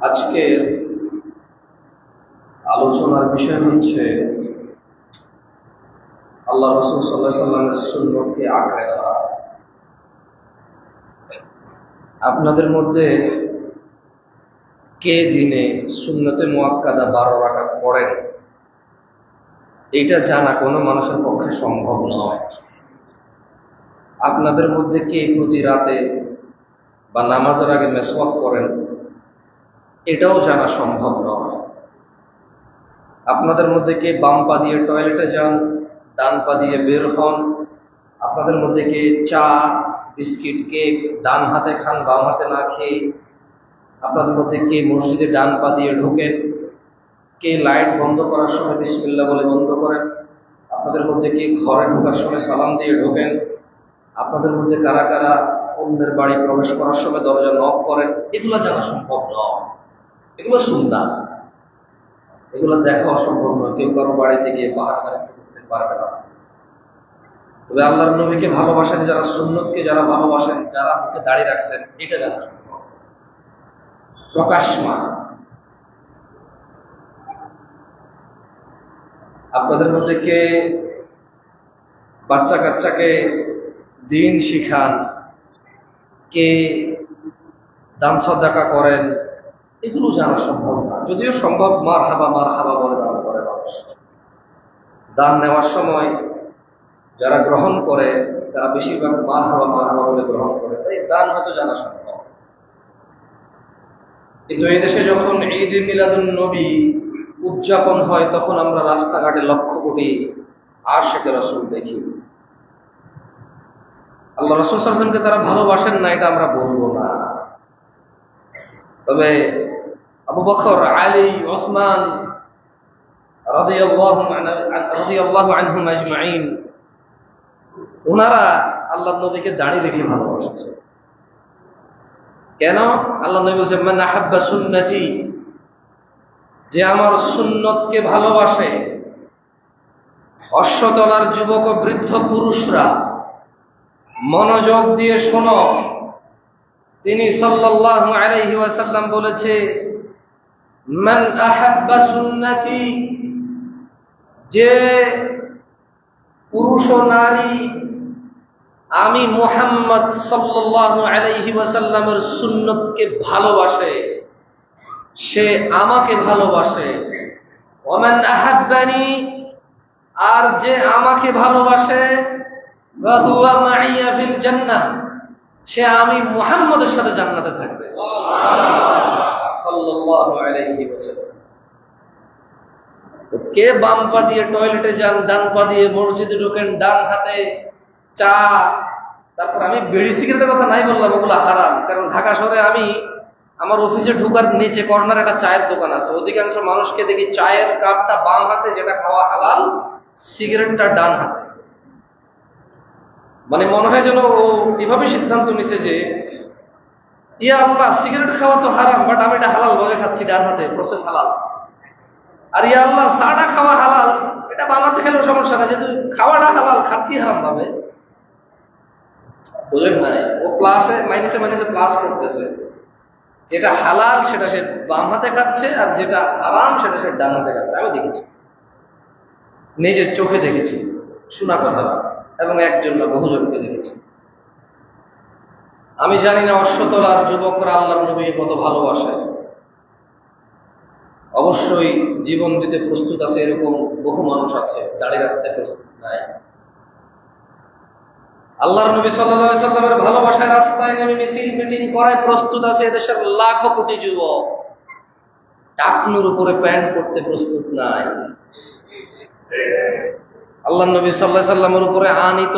আজকের আলোচনার বিষয় হচ্ছে আল্লাহ রাসূল সাল্লাল্লাহু আলাইহি ওয়াসাল্লামের সুন্নতকে আঁকড়ে ধরা। আপনাদের মধ্যে কে দিনে সুন্নতে মুআক্কাদা 12 রাকাত পড়েন? এটা জানা কোনো মানুষের পক্ষে সম্ভব নয়। আপনাদের মধ্যে কে প্রতি রাতে বা নামাজের আগে মেসওয়াক করেন? এটাও জানা সম্ভব নয়। আপনাদের মধ্যে কে বাম পা দিয়ে টয়লেটে যান, ডান পা দিয়ে বের হন? আপনাদের মধ্যে কে চা, বিস্কিট, কেক ডান হাতে খান, বাম হাতে না খেয়ে? আপনাদের মধ্যে কে মসজিদে ডান পা দিয়ে ঢোকেন? কে লাইট বন্ধ করার সময় বিসমিল্লাহ বলে বন্ধ করেন? আপনাদের মধ্যে কে ঘরে ঢোকার সময় সালাম দিয়ে ঢোকেন? আপনাদের মধ্যে কারা কারা অন্যের বাড়ি প্রবেশ করার সময় দরজা নক করেন? এগুলো জানা সম্ভব নয়। এগুলো সুন্নাত, এগুলো দেখা অসম্ভব নয়। কেউ কারো বাড়িতে গিয়ে পাহারাদারি করতে পারবে না। তবে আল্লাহর নবীকে ভালোবাসেন যারা, সুন্নতকে যারা ভালোবাসেন, যারা মুখে দাঁড়িয়ে রাখছেন, এটা জানা সম্ভব। প্রকাশমান। আপনাদের মধ্যে কে বাচ্চা কাচ্চাকে দিন শিখান, কে দান সাদাকা করেন? এগুলো জানা সম্ভব না। যদিও সম্ভব, মারহাবা বলে দান করে মানুষ। দান নেওয়ার সময় যারা গ্রহণ করে তারা বেশিরভাগ মারহাবা বলে গ্রহণ করে, তাই দান হয়তো জানা সম্ভব। কিন্তু এই দেশে যখন ঈদ মিলাদুন নবী উদযাপন হয়, তখন আমরা রাস্তাঘাটে লক্ষ কোটি আশিকে রাসূল দেখি। আল্লাহ রাসূল সাল্লাল্লাহু আলাইহি ওয়াসাল্লামকে তারা ভালোবাসেন না, এটা আমরা বলবো না। তবে আবু বকর, আলী, ওসমান রাদিয়াল্লাহু আনহুম আজমাইন, ওনারা আল্লাহ নবীকে দাঁড়িয়ে রেখে ভালোবাসছে। কেন? আল্লাহ নবী বলেছেন, মান আহাব্বা সুন্নতি, যে আমার সুন্নতকে ভালোবাসে। অশ্বতলার যুবক ও বৃদ্ধ পুরুষরা মনোযোগ দিয়ে শোনো, তিনি সাল্লাল্লাহু আলাইহি ওয়াসাল্লাম বলেছে, মান আহাব্বা সুন্নতি, যে পুরুষ ও নারী আমি মুহাম্মদ সাল্লাল্লাহু আলাইহি ওয়াসাল্লামের সুন্নতকে ভালোবাসে, সে আমাকে ভালোবাসে। ওমান আহাব্বানি, আর যে আমাকে ভালোবাসে, ওয়া হুয়া মাইয়া ফিল জান্নাহ, সে আমি মুহাম্মদের সাথে জান্নাতে থাকবে সাল্লাল্লাহু আলাইহি ওয়াসাল্লাম। কে বাম পা দিয়ে টয়লেটে যান, ডান পা দিয়ে মসজিদে ঢোকেন, ডান হাতে চা, তারপর আমি বিড়ি সিগারেটের কথা নাই বললাম, ওগুলো হারাম। কারণ ঢাকা শহরে আমি আমার অফিসে ঢোকার নিচে কর্নার একটা চায়ের দোকান আছে, অধিকাংশ মানুষকে দেখি চায়ের কাপটা বাম হাতে, যেটা খাওয়া হালাল, সিগারেটটা ডান হাতে। মানে মনে হয় যেন ও এভাবে সিদ্ধান্ত নিছে যে ইয়া আল্লাহ, সিগারেট খাওয়া তো হারাম, বাট আমি এটা হালাল ভাবে খাচ্ছি, ডান হাতে, প্রসেস হালাল। আর ইয়া আল্লাহ, চাটা খাওয়া হালাল, এটা বাম হাতে খেলেও সমস্যা না, যেহেতু খাওয়াটা হালাল, খাচ্ছি হারাম ভাবে। বুঝলেন নাই? ও প্লাসে মাইনাসে প্লাস করতেছে। যেটা হালাল সেটা সে বাম হাতে খাচ্ছে, আর যেটা হারাম সেটা সে ডান হাতে খাচ্ছে। আমি দেখেছি, নিজের চোখে দেখেছি, শোনা কথা, এবং একজন না বহুজনকে দেখেছি। আমি জানি না অশ্বতলার যুবকরা আল্লাহর নবীকে কত ভালোবাসে। অবশ্যই জীবন দিতে প্রস্তুত আছে, এরকম বহু মানুষ আছে, দাঁড়িয়ে রাখতে প্রস্তুত নাই। আল্লাহর নবী সাল্লাল্লাহু আলাইহি সাল্লামের ভালোবাসায় রাস্তায় নেমে মিছিল মিটিং করায় প্রস্তুত আছে এদেশের লাখো কোটি যুবক। টাকনুর উপরে প্যান্ট পরতে প্রস্তুত নাই। আল্লাহর নবী সাল্লাল্লাহু আলাইহি সাল্লামের উপরে আনিত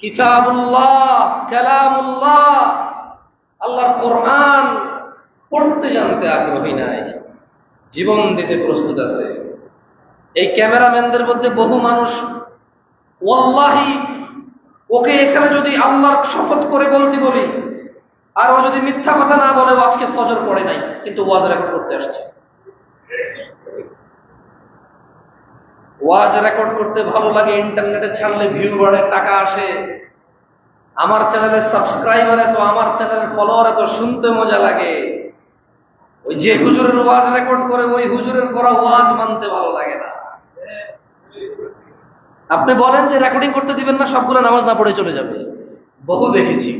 কিতাবুল্লাহ, কালামুল্লাহ, আল্লাহর কোরআন পড়তে জানতে আগ্রহী নাই, জীবন দিতে প্রস্তুত আছে। এই ক্যামেরাম্যানদের মধ্যে বহু মানুষ, ওয়াল্লাহি ওকে এখানে যদি আল্লাহর শপথ করে বলতে বলি, আর ও যদি মিথ্যা কথা না বলে, ও আজকে ফজর পড়ে নাই, কিন্তু ওয়াজ রেকর্ড করতে আসছে। ওয়াজ রেকর্ড করতে ভালো লাগে, ইন্টারনেটে ছাড়লে ভিউ বাড়ে, টাকা আসে। আমার চ্যানেলের সাবস্ক্রাইবার এত, আমার চ্যানেলের ফলোয়ার এত, শুনতে মজা লাগে। ওই যে হুজুরের ওয়াজ রেকর্ড করে ওই হুজুরের করা ওয়াজ মানতে ভালো লাগে না। আপনি বলেন যে রেকর্ডিং করতে দিবেন না, সবগুলো নামাজ না পড়ে চলে যাবে। বহু দেখেছি।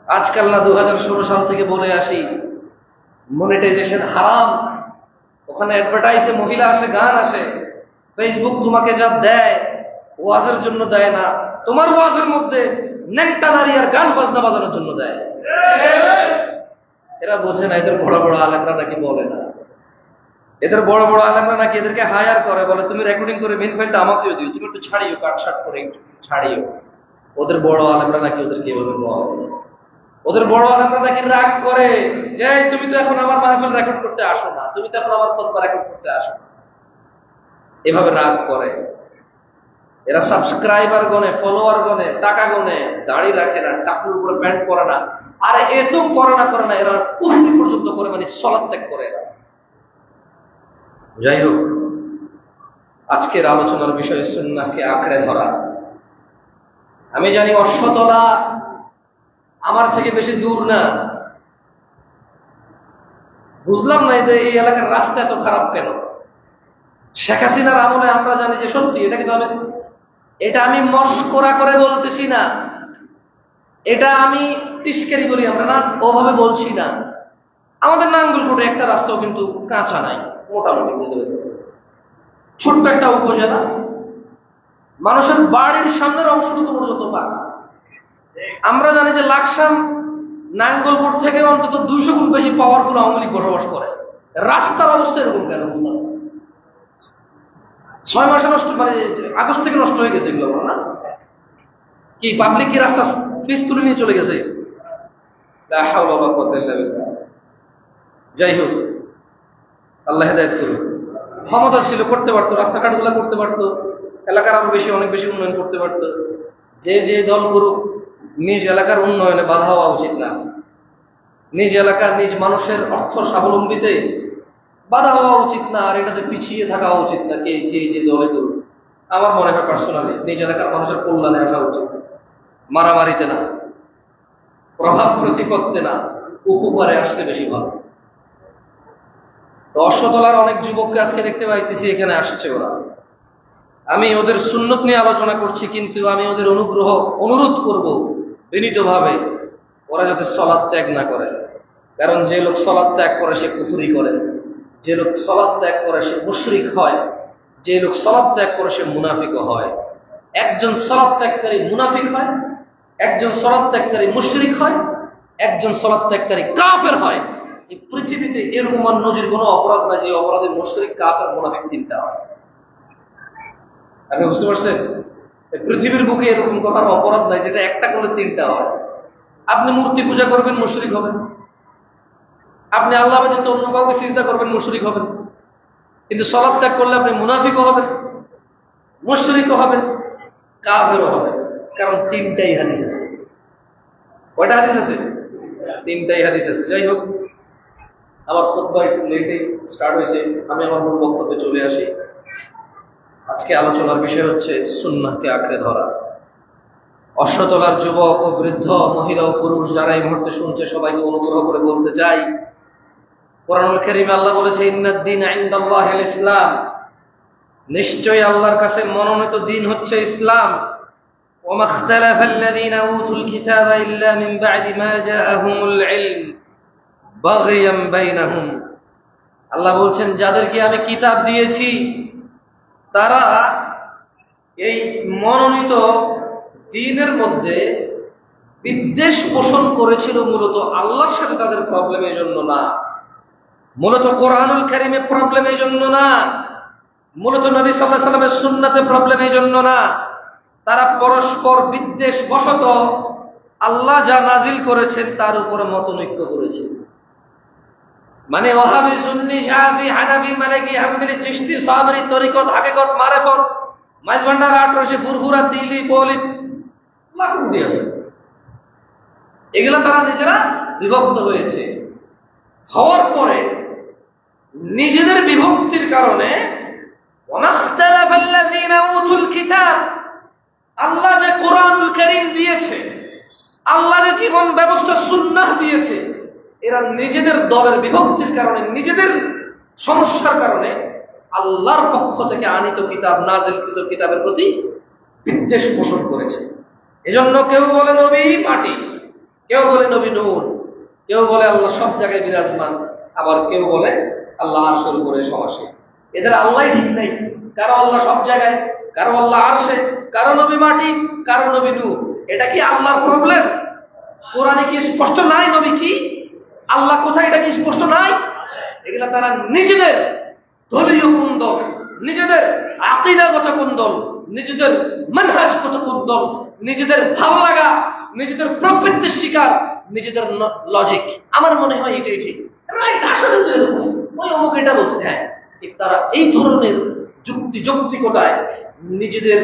আজকাল না 2016 সাল থেকে বলে আসি মনিটাইজেশন হারাম, ওখানে অ্যাডভার্টাইজে মহিলা আসে, গান আসে। ফেসবুক তোমাকে যা দেয় ওয়াজের জন্য দেয় না, তোমার ওয়াজের মধ্যে নেকটা নারী আর গান বাজনা বাজানোর জন্য দেয়। এরা বোঝে না, এদের বড় বড় আলেমরা নাকি বলে না, এদের বড় বড় আলেমরা নাকি এদেরকে হায়ার করে, বলে তুমি রেকর্ডিং করে মেন ফাইলটা আমাকেও দিও, তুমি একটু ছাড়িও, কাটছাট করে একটু ছাড়িও। ওদের বড় আলেমরা নাকি ওদেরকে এভাবে বলে। ওদের বড় আলেমরা নাকি রাগ করে যে তুমি তো এখন আমার মাহফিল রেকর্ড করতে আসো না, তুমি তো এখন আমার খুতবা রেকর্ড করতে আসো না, এভাবে রাগ করে। এরা সাবস্ক্রাইবার গনে, ফলোয়ার গনে, টাকা গনে, দাড়ি রাখে না, টাকুর উপরে প্যান্ট পরে না। আর এত করে না এরা কুফরি পর্যন্ত করে, মানে সালাত ত্যাগ করে এরা। যাই হোক, আজকের আলোচনার বিষয় সুন্নাহকে আঁকড়ে ধরা। আমি জানি অশ্বতলা আমার থেকে বেশি দূর না, বুঝলাম না যে এই এলাকার রাস্তা এত খারাপ কেন। শেখ হাসিনার আমলে আমরা জানি যে সত্যি, এটা কিন্তু এটা আমি মস্করা করে বলতেছি না, এটা আমি তিস্কেরি বলি আমরা না, ওভাবে বলছি না। আমাদের নাঙ্গলকোটে একটা রাস্তাও কিন্তু কাঁচা নাই, মোটামুটি ছোট্ট একটা উপজেলা, মানুষের বাড়ির সামনের অংশটুকু পর্যন্ত পাকা। আমরা জানি যে লাকসাম নাঙ্গলকোট থেকে অন্তত 200 গুণ বেশি পাওয়ারফুল আওয়ামী লীগ বসবাস করে। রাস্তার অবস্থা এরকম কেন? 6 মাসে নষ্ট, মানে আগস্ট থেকে নষ্ট হয়ে গেছে এগুলো না? কি পাবলিক কি রাস্তা ফিস তুলে নিয়ে চলে গেছে? যাই হোক, আল্লাহ হেদায়েত করুন। ক্ষমতা ছিল, করতে পারতো, রাস্তাঘাটগুলো করতে পারতো, এলাকার আরো বেশি, অনেক বেশি উন্নয়ন করতে পারতো। যে দল করুক, নিজ এলাকার উন্নয়নে বাধা হওয়া উচিত না। নিজ এলাকার নিজ মানুষের অর্থ স্বাবলম্বিতে বাধা হওয়া উচিত না, আর এটাতে পিছিয়ে থাকা উচিত না কে যে দলে করুক। আমার মনে হয় পার্সোনালি নিজ এলাকার মানুষের কল্যাণে আসা উচিত, মারামারিতে না, প্রভাব প্রতিপত্তে না, উপকারে আসলে বেশি ভালো। তো অশ্বতলার অনেক যুবককে আজকে দেখতে পাইতেছি এখানে আসছে ওরা। আমি ওদের সুন্নত নিয়ে আলোচনা করছি, কিন্তু আমি ওদের অনুরোধ করব বিনীতভাবে, ওরা যাতে সালাত ত্যাগ না করে। কারণ যে লোক সালাত ত্যাগ করে সে কুফরি করে, যে লোক সালাত ত্যাগ করে সে মুশরিক হয়, যে লোক সালাত ত্যাগ করে সে মুনাফিকও হয়। একজন সালাত ত্যাগকারী মুনাফিক হয়, একজন সালাত ত্যাগকারী মুশরিক হয়, একজন সালাত ত্যাগকারী কাফের হয়। এই পৃথিবীতে এরকম নজির কোনো অপরাধ না যে অপরাধে মুশরিক, কাফের, মুনাফিক তিনটা হয়। আপনি বুঝতে পারছেন? পৃথিবীর বুকে এরকম কোনো অপরাধ নাই যেটা একটা করলে তিনটা হয়। আপনি মূর্তি পূজা করবেন, মুশরিক হবেন। আপনি আল্লাহ ব্যতীত অন্য কাউকে সিজদা করবেন, মুশরিক হবেন। কিন্তু সালাত ত্যাগ করলে আপনি মুনাফিকও হবেন, মুশরিকও হবেন, কাফেরও হবেন। কারণ তিনটাই হাদিস আছে। কয়টা হাদিস আছে? তিনটাই হাদিস আছে। যাই হোক, আমার খুতবা একটু লেটে স্টার্ট হয়েছে, আমি আমার মূল বক্তব্যে চলে আসি। আজকে আলোচনার বিষয় হচ্ছে সুন্নাহকে আঁকড়ে ধরা। অশ্বতলার যুবক ও বৃদ্ধ, মহিলা ও পুরুষ যারা এই মুহূর্তে শুনছে, সবাইকে অনুগ্রহ করে বলতে চাই, কোরআনুল কারীমে আল্লাহ বলেছে, ইন্নাদ-দীন ইনদাল্লাহিল ইসলাম, নিশ্চয়ই আল্লাহর কাছে মনোনীত দিন হচ্ছে ইসলাম। ওয়া মাখতালাফাল্লাযীনা উতুল কিতাবা ইল্লা মিন বা'দি মা জাআহুমুল ইলম বাগিয়াম বাইনাহুম। আল্লাহ বলছেন, যাদেরকে আমি কিতাব দিয়েছি তারা এই মনোনীত দ্বীনের মধ্যে বিদ্বেষ পোষণ করেছিল, মূলত আল্লাহর সাথে তাদের প্রবলেমের জন্য না, মূলত কোরআনুল কারীমে প্রবলেমের জন্য না, মূলত নবী সাল্লাল্লাহু আলাইহি ওয়াসাল্লামের সুন্নাতে প্রবলেমের জন্য না। তারা পরস্পর বিদ্বেষ বশত আল্লাহ যা নাজিল করেছেন তার উপরে মতনৈক্য করেছে। মানে ওয়াহাবি, সুন্নি, শাফি, হানাফি, মালিকি, হাম্বলি, চিশতি, সাবরি, তরিকত, হাকিকত, মারিফত, মাইজভান্ডার, আটরশি, ফুরফুরা, তিলি, পৌলিদ, লাখুটি আছে। এগুলা তারা নিজেরা বিভক্ত হয়েছে। হওয়ার পরে নিজেদের বিভক্তির কারণে ওয়ামা ইখতালাফাল্লাযীনা উতুল কিতাব, আল্লাহ যে কোরআনুল কারীম দিয়েছে, আল্লাহ যে জীবন ব্যবস্থা সুন্নাহ দিয়েছে, এরা নিজেদের দলের বিভক্তির কারণে, নিজেদের সমস্যার কারণে আল্লাহর পক্ষ থেকে আনিত কিতাব, নাযিলকৃত কিতাবের প্রতি বিদ্বেষ পোষণ করেছে। এজন্য কেউ বলে নবী মাটি, কেউ বলে নবী নূর, কেউ বলে আল্লাহ সব জায়গায় বিরাজমান, আবার কেউ বলে আল্লাহ আরশের উপরে সমাসীন। এদের আল্লাহ ঠিক নেই, কারো আল্লাহ সব জায়গায়, কারো আল্লাহ আরশে, কারো নবী মাটি, কারো নবী নূর। এটা কি আল্লাহর প্রবলেম? কোরআনে কি স্পষ্ট নাই নবী কি, আল্লাহ কোথায়, এটা কি স্পষ্ট নাই? এগুলা তারা নিজেদের দলীয় কুন্দল, নিজেদের আকীদাগত কুন্দল, নিজেদের মানহাজগত কুন্দল, নিজেদের ভালো লাগা, নিজেদের প্রবৃত্তির শিকার, নিজেদের লজিক। আমার মনে হয় এটাই ঠিক, আসলে তো এরকম, ওই অমুক এটা বলছে, হ্যাঁ ঠিক। তারা এই ধরনের যৌক্তিকতায় নিজেদের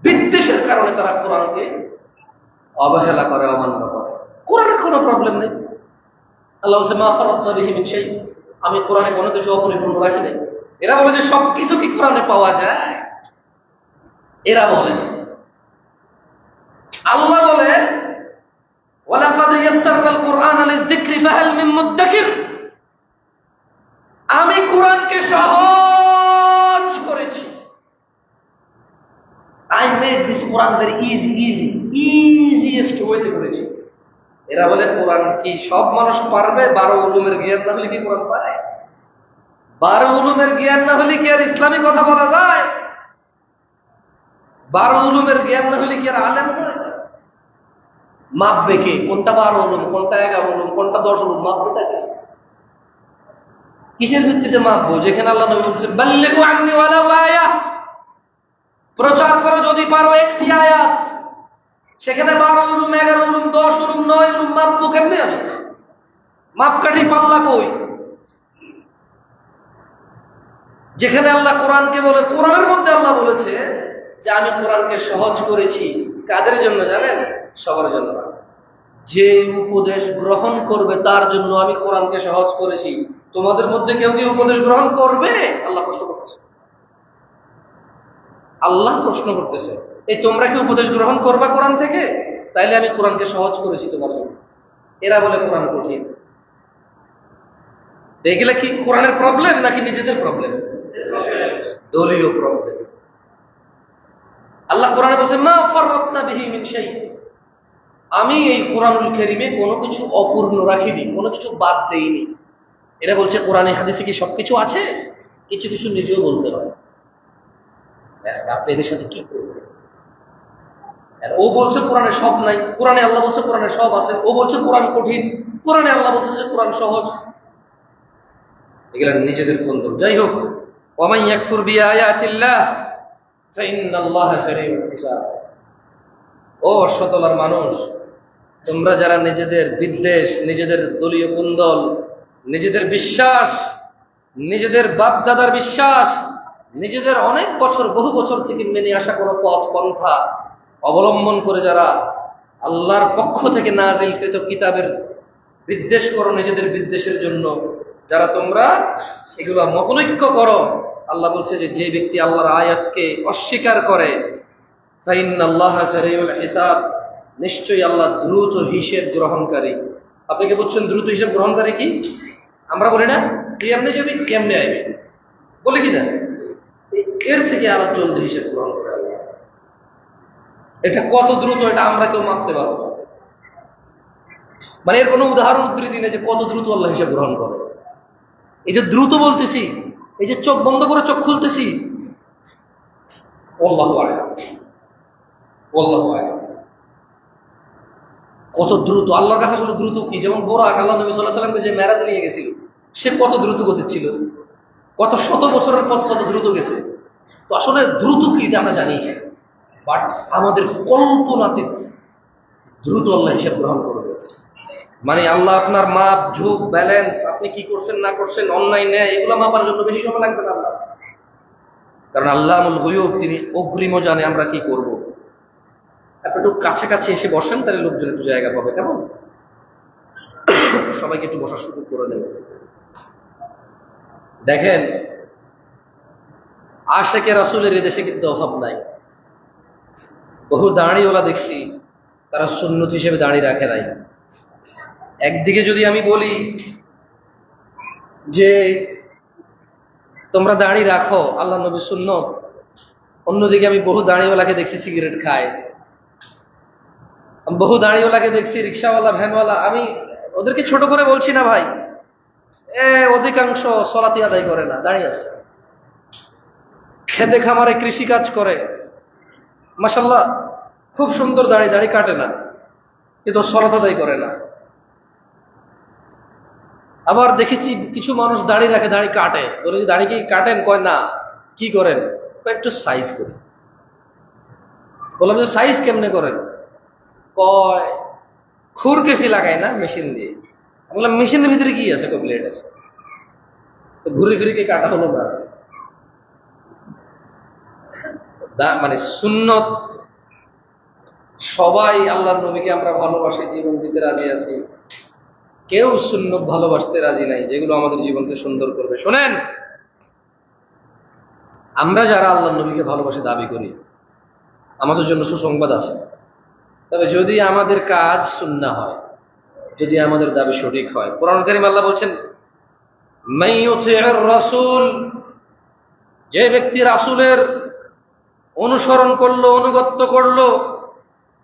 বিদ্বেষের কারণে তারা কোরআনকে অবহেলা করে, অমান্য করে। কোরআনের কোনো প্রবলেম নেই। আল্লাহ বলছে মা ফারাতনা বিহি মিন শাই, আমি কোরআনে কোনো কিছু অপরিপূর্ণ রাখি নাই। এরা বলে যে সবকিছু কি কোরআনে পাওয়া যায়? এরা বলে, আল্লাহ বলে ওয়ালাকাদ ইয়াসসারনাল কুরআনা লিযিকরি ফাহাল মিন মুদ্দাকির, আমি কোরআনকে সহজ করেছি। I made this Quran very easiest ওয়েতে করেছি। এরা বলে কোরআন কি সব মানুষ পারবে? 12 উলুমের জ্ঞান না হলে কি কোরআন পারে? 12 উলুমের জ্ঞান না হলে কি আর ইসলামী কথা বলা যায়? 12 উলুমের জ্ঞান না হলে কি আর আলেম হয়? মাপবে কে? কোনটা 12 উলুম, কোনটা 11 উলুম, কোনটা 10 উলুম? মাপবে কে? কিসের ভিত্তিতে মাপবো? যেখানে আল্লাহ নবী বলেছেন বাল্লিগু আন্নি ওয়ালাউ আয়াহ, প্রচার করো যদি পারো একটি আয়াত। সেখানে 12 উলুম, 11 উলুম, 10 উলুম, 9 উলুম মাপবো কেমনে? আমি মাপকাঠি পাল্লা কই? যেখানে আল্লাহ কোরআনকে বলে, কোরআনের মধ্যে আল্লাহ বলেছে যে আমি কোরআনকে সহজ করেছি। কাদের জন্য জানেন? সবার জন্য না। যে উপদেশ গ্রহণ করবে তার জন্য আমি কোরআনকে সহজ করেছি। তোমাদের মধ্যে কেউ কি উপদেশ গ্রহণ করবে? আল্লাহ প্রশ্ন করতেছে। আল্লাহ প্রশ্ন করতেছে, এই তোমরা কি উপদেশ গ্রহণ করবা কোরআন থেকে? তাইলে আমি কোরআনকে সহজ করেছি তোমার জন্য। এরা বলে কোরআন কঠিন। এগুলা কি কোরআনের প্রবলেম নাকি নিজেদের প্রবলেম? দলীয় প্রবলেম। আল্লাহ কোরআনে বলছে মা ফাররাতনা বিহি মিন শাই, আমি এই কোরআনুল কারীমে কোনো কিছু অপূর্ণ রাখিনি, কোনো কিছু বাদ দেইনি। এরা বলছে কোরআনে হাদিসে কি সবকিছু আছে? কিছু কিছু নিজেও বলতে হয়। আপনি এদের সাথে কি করবেন? ও বলছে কোরআনে সব নাই, কোরআনে আল্লাহ বলছে কোরআনে সব আছে। ও বলছে কোরআন কঠিন, কোরআনে আল্লাহ বলছে যে কোরআন সহজ। এগুলা নিজেদের কুন্দল। যাই হোক, ওয়ামান ইয়াকফুর বিআয়াতিল্লাহ ফাইন্নাল্লাহা সারিউল হিসাব। ও অশ্বতলার মানুষ, তোমরা যারা নিজেদের বিদ্বেষ, নিজেদের দলীয় কুন্দল, নিজেদের বিশ্বাস, নিজেদের বাপ দাদার বিশ্বাস, নিজেদের অনেক বছর, বহু বছর থেকে মেনে আসা কোনো পথ পন্থা অবলম্বন করে যারা আল্লাহর পক্ষ থেকে নাজিলকৃত কিতাবের বিদ্বেষ করো, নিজেদের বিদ্বেষের জন্য যারা তোমরা এগুলা মতলৈক্য করো, আল্লাহ বলছে যে যে ব্যক্তি আল্লাহর আয়াতকে অস্বীকার করে ফাইন্নাল্লাহা সারিউল হিসাব, নিশ্চয়ই আল্লাহ দ্রুত হিসেব গ্রহণকারী। আপনি কি বলছেন দ্রুত হিসেব গ্রহণকারী কি? আমরা বলি না কেমনে যাবি কেমনে আইবি, বলি কি না? এর থেকে আরো জলদি হিসেব গ্রহণ করে আল্লাহ। এটা কত দ্রুত এটা আমরা কেউ মাপতে পারবো না। মানে এর কোনো উদাহরণ উদ্ধৃতি নেই যে কত দ্রুত আল্লাহ হিসেব গ্রহণ করে। এই যে দ্রুত বলতেছি, এই যে চোখ বন্ধ করে চোখ খুলতেছি, আল্লাহু আ'লাম, আল্লাহু আ'লাম কত দ্রুত। আল্লাহর কাছে আসলে দ্রুত কি? যেমন বোরাক, আল্লাহ নবী সাল্লাল্লাহু আলাইহি ওয়াসাল্লামকে যে মেরাজে নিয়ে গেছিল, সে কত দ্রুত গতি ছিল, কত শত বছরের পথ কত দ্রুত গেছে। তো আসলে দ্রুত কি এটা আমরা জানি, বাট আমাদের কল্পনাতে দ্রুত আল্লাহ হিসাব গ্রহণ করবে। মানে আল্লাহ আপনার মাপ ঝুঁক ব্যালেন্স, আপনি কি করছেন না করছেন, অন্যায় ন্যায়, এগুলো মাপার জন্য বেশি সময় লাগবে না আল্লাহ। কারণ আল্লাহুল গায়ব, তিনি অগ্রিম জানে আমরা কি করব। আপনি একটু কাছাকাছি এসে বসেন, তাহলে লোকজন একটু জায়গা পাবে। কেমন? সবাইকে একটু বসার সুযোগ করে দেন। দেখেন, আশেকে রাসূলের এদেশে কিন্তু অভাব নাই। বহু দাঁড়িওয়ালা দেখছি তারা সুন্নত হিসেবে দাঁড়িয়ে রাখে নাই। একদিকে যদি আমি বলি যে তোমরা দাঁড়িয়ে রাখো আল্লাহ নবীর সুন্নত, অন্যদিকে আমি বহু দাঁড়িওয়ালাকে দেখছি সিগারেট খায়, বহু দাঁড়িওয়ালাকে দেখছি রিক্সাওয়ালা, ভ্যানওয়ালা। আমি ওদেরকে ছোট করে বলছি না ভাই, অধিকাংশ সলাতি আদায় করে না, দাঁড়িয়ে আছে। খেতে খামারে কৃষি কাজ করে, মাশাআল্লাহ খুব সুন্দর, দাড়ি কাটে না, কিন্তু সলাত আদায় করে না। আবার দেখেছি কিছু মানুষ দাড়ি রাখে, দাড়ি কাটে। বলে যে দাড়ি কি কাটেন? কয় না। কি করেন? একটু সাইজ করি। বললাম যে সাইজ কেমনে করেন? কয় খুরকেসি লাগায় না, মেশিন দিয়ে। বললাম মেশিনের ভিতরে কি আছে? ব্লেড আছে। তো ঘুরে ঘুরে কি কাটা হলো না? মানে সুন্নত, সবাই আল্লাহর নবীকে আমরা ভালোবাসি, জীবন দিতে রাজি আছি। কেউ সুন্নত ভালোবাসতে রাজি নাই যেগুলো আমাদের জীবনকে সুন্দর করবে। শোনেন, আমরা যারা আল্লাহর নবীকে ভালোবাসে দাবি করি, আমাদের জন্য সুসংবাদ আছে। তবে যদি আমাদের কাজ সুন্নাহ হয়, যদি আমাদের দাবি সঠিক হয়, কোরআন কারীম আল্লাহ বলছেন, মান ইউতি'র রাসূল, যে ব্যক্তি রাসূলের অনুসরণ করলো, অনুগত্য করলো,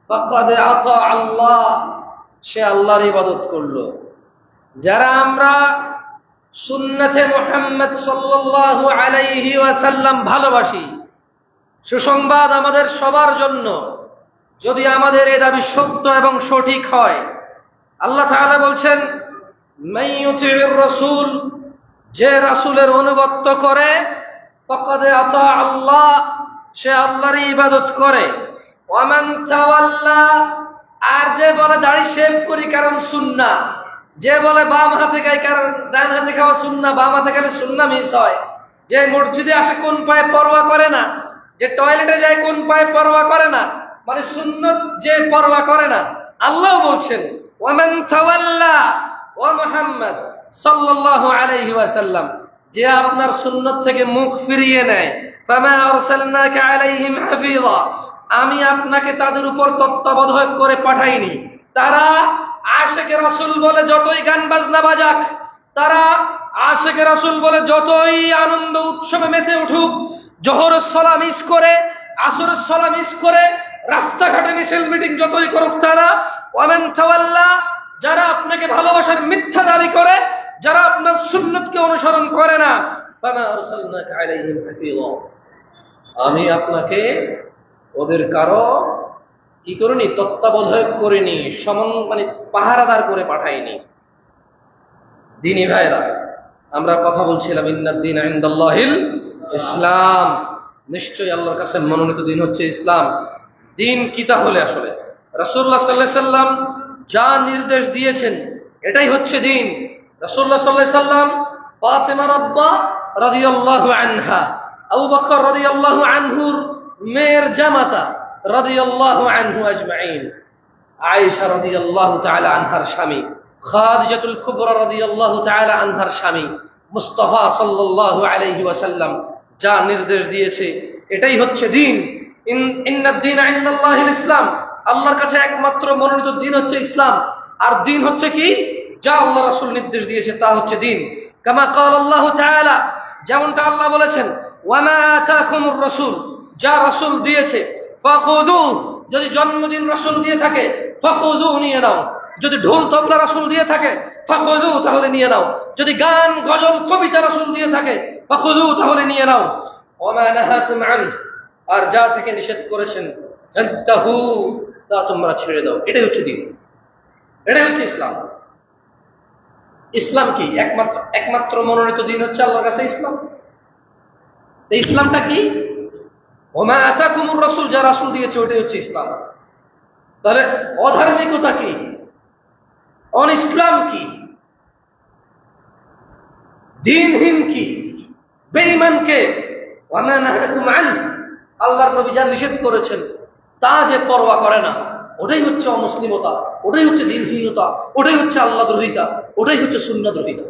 ফাকাদ আতা আল্লাহ, সে আল্লাহর ইবাদত করলো। যারা আমরা সুন্নতে মুহাম্মদ সাল্লাল্লাহু আলাইহি ওয়াসাল্লাম ভালোবাসি, সুসংবাদ আমাদের সবার জন্য, যদি আমাদের এই দাবি সত্য এবং সঠিক হয়, আল্লাহ তাআলা বলছেন, মান ইউতি'র রাসূল, যে রাসূলের অনুগত্য করে, ফাকাদ আতা আল্লাহ, সে আল্লাহর ইবাদত করে। ওয়া মান তাওয়াল্লা, আর যে বলে দাড়ি শেভ করি কারণ সুন্নাহ, যে বলে বাম হাতে খাই কারণ ডান হাতে খাওয়া সুন্নাহ, বাম হাতে খেলে সুন্নাহ মিস হয়, যে মসজিদে আসে কোন পায়ে পরোয়া করে না, যে টয়লেটে যায় কোন পায়ে পরোয়া করে না, মানে সুন্নত যে পরোয়া করে না, আল্লাহ বলছেন ওয়া মান তাওয়াল্লা ওয়া মুহাম্মদ সাল্লাল্লাহু আলাইহি ওয়াসাল্লাম, যে আপনার সুন্নত থেকে মুখ ফিরিয়ে নেয়, ফামা আরসালনাকা আলাইহিম হাফিযা, আমি আপনাকে তাদের উপর তত্ত্বাবধায়ক করে পাঠাইনি। তারা আশেকে রাসূল বলে যতই গান বাজনা বাজাক, তারা আশেকে রাসূল বলে যতই আনন্দ উৎসবে মেতে উঠুক, জোহরের সালাহ মিস করে, আসরের সালাহ মিস করে, রাস্তাঘাটে মিছিল মিটিং যতই করুক, তারা ওয়া মান তাওয়াল্লা, যারা আপনাকে ভালোবাসার মিথ্যা দাবি করে, যারা আপনার সুন্নতকে অনুসরণ করে না, ফামা আরসালনাকা আলাইহিম হাফিযা, আমি আপনাকে ওদের কারো কি করিনি, তত্ত্বাবধায়ক করিনি, মানে পাহারাদার করে পাঠাইনি। দ্বীনি ভাইরা, আমরা কথা বলছিলাম ইন্নাদ-দীন ইনদাল্লাহিল ইসলাম, নিশ্চয়ই আল্লাহর কাছে মনোনীত দিন হচ্ছে ইসলাম। দিন কি তাহলে? আসলে রাসূলুল্লাহ সাল্লাল্লাহু আলাইহি সাল্লাম যা নির্দেশ দিয়েছেন এটাই হচ্ছে দিন। রাসূলুল্লাহ সাল্লাল্লাহু আলাইহি সাল্লাম ফাতেমা রাব্বা রাদিয়াল্লাহু আনহা, আবু বকর রাদিয়াল্লাহু আনহুর মেয়ের জামাতা রাদিয়াল্লাহু আনহু আজমাইন, আয়েশা রাদিয়াল্লাহু তাআলা আনহার স্বামী, খাদিজাতুল কুবরা রাদিয়াল্লাহু তাআলা আনহার স্বামী, মুস্তাফা সাল্লাল্লাহু আলাইহি ওয়াসাল্লাম যা নির্দেশ দিয়েছে এটাই হচ্ছে দিন। ইন্নাদ-দীন ইনদাল্লাহিল ইসলাম, আল্লাহর কাছে একমাত্র মনোনীত দিন হচ্ছে ইসলাম। আর দিন হচ্ছে কি? যা আল্লাহ রাসূল নির্দেশ দিয়েছে তা হচ্ছে দিন। কামা ক্বাল আল্লাহু তাআলা, যেমনটা আল্লাহ বলেছেন, ওয়া মা আতাকুমুর রাসূল, যা রাসূল দিয়েছে, ফাখুদু, যদি জন্মদিন রাসূল দিয়ে থাকে ফাখুদু, নিয়ে নাও। যদি ঢোল তবলা রাসূল দিয়ে থাকে ফাখুদু, তাহলে নিয়ে নাও। যদি গান গজল কবিতা রাসূল দিয়ে থাকে ফাখুদু, তাহলে নিয়ে নাও। ওয়া মা নাহাকুম আন, আর যা থেকে নিষেধ করেছেন ফান্তাহু, তা তোমরা ছেড়ে দাও। এটাই হচ্ছে দিন, এটাই হচ্ছে ইসলাম। ইসলাম কি? একমাত্র মনোনীত দিন হচ্ছে আল্লাহর কাছে ইসলাম। এই ইসলামটা কি? ওমা আতাকুমুর রাসূল, যা রাসূল দিয়েছে ওটাই হচ্ছে ইসলাম। তাহলে অধার্মিকতা কি? অন-ইসলাম কি? দ্বীনহীন কি? বেঈমান কে? ওয়া মা নাহাকুম আন, আল্লাহর নবী যা নিষেধ করেছেন তা যে পরোয়া করে না, ওটাই হচ্ছে অমুসলিমতা, ওটাই হচ্ছে দ্বীনহীনতা, ওটাই হচ্ছে আল্লাহ দ্রোহিতা, ওটাই হচ্ছে সুন্নাহ দ্রোহিতা।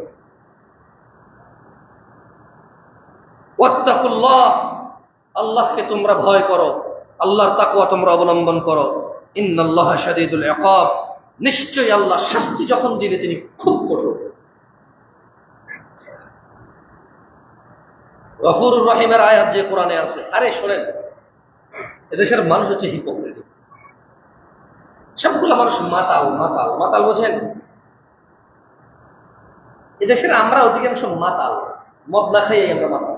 ওয়াত্তাকুল্লাহ, আল্লাহকে তোমরা ভয় করো, আল্লাহর তাকওয়া তোমরা অবলম্বন করো। ইন্নাল্লাহা শাদীদুল ইকাব, নিশ্চয়ই আল্লাহ শাস্তি যখন দিবে তিনি খুব কঠোর। গফুরুর রহিমের আয়াত যে কোরআনে আছে, আরে শোনেন, এদেশের মানুষ হচ্ছে হিপোক্রেট। সবগুলো মানুষ মাতাল মাতাল মাতাল, বোঝেন? এদেশের আমরা অধিকাংশ মাতাল, মদ না খাইয়ে আমরা মাতাল।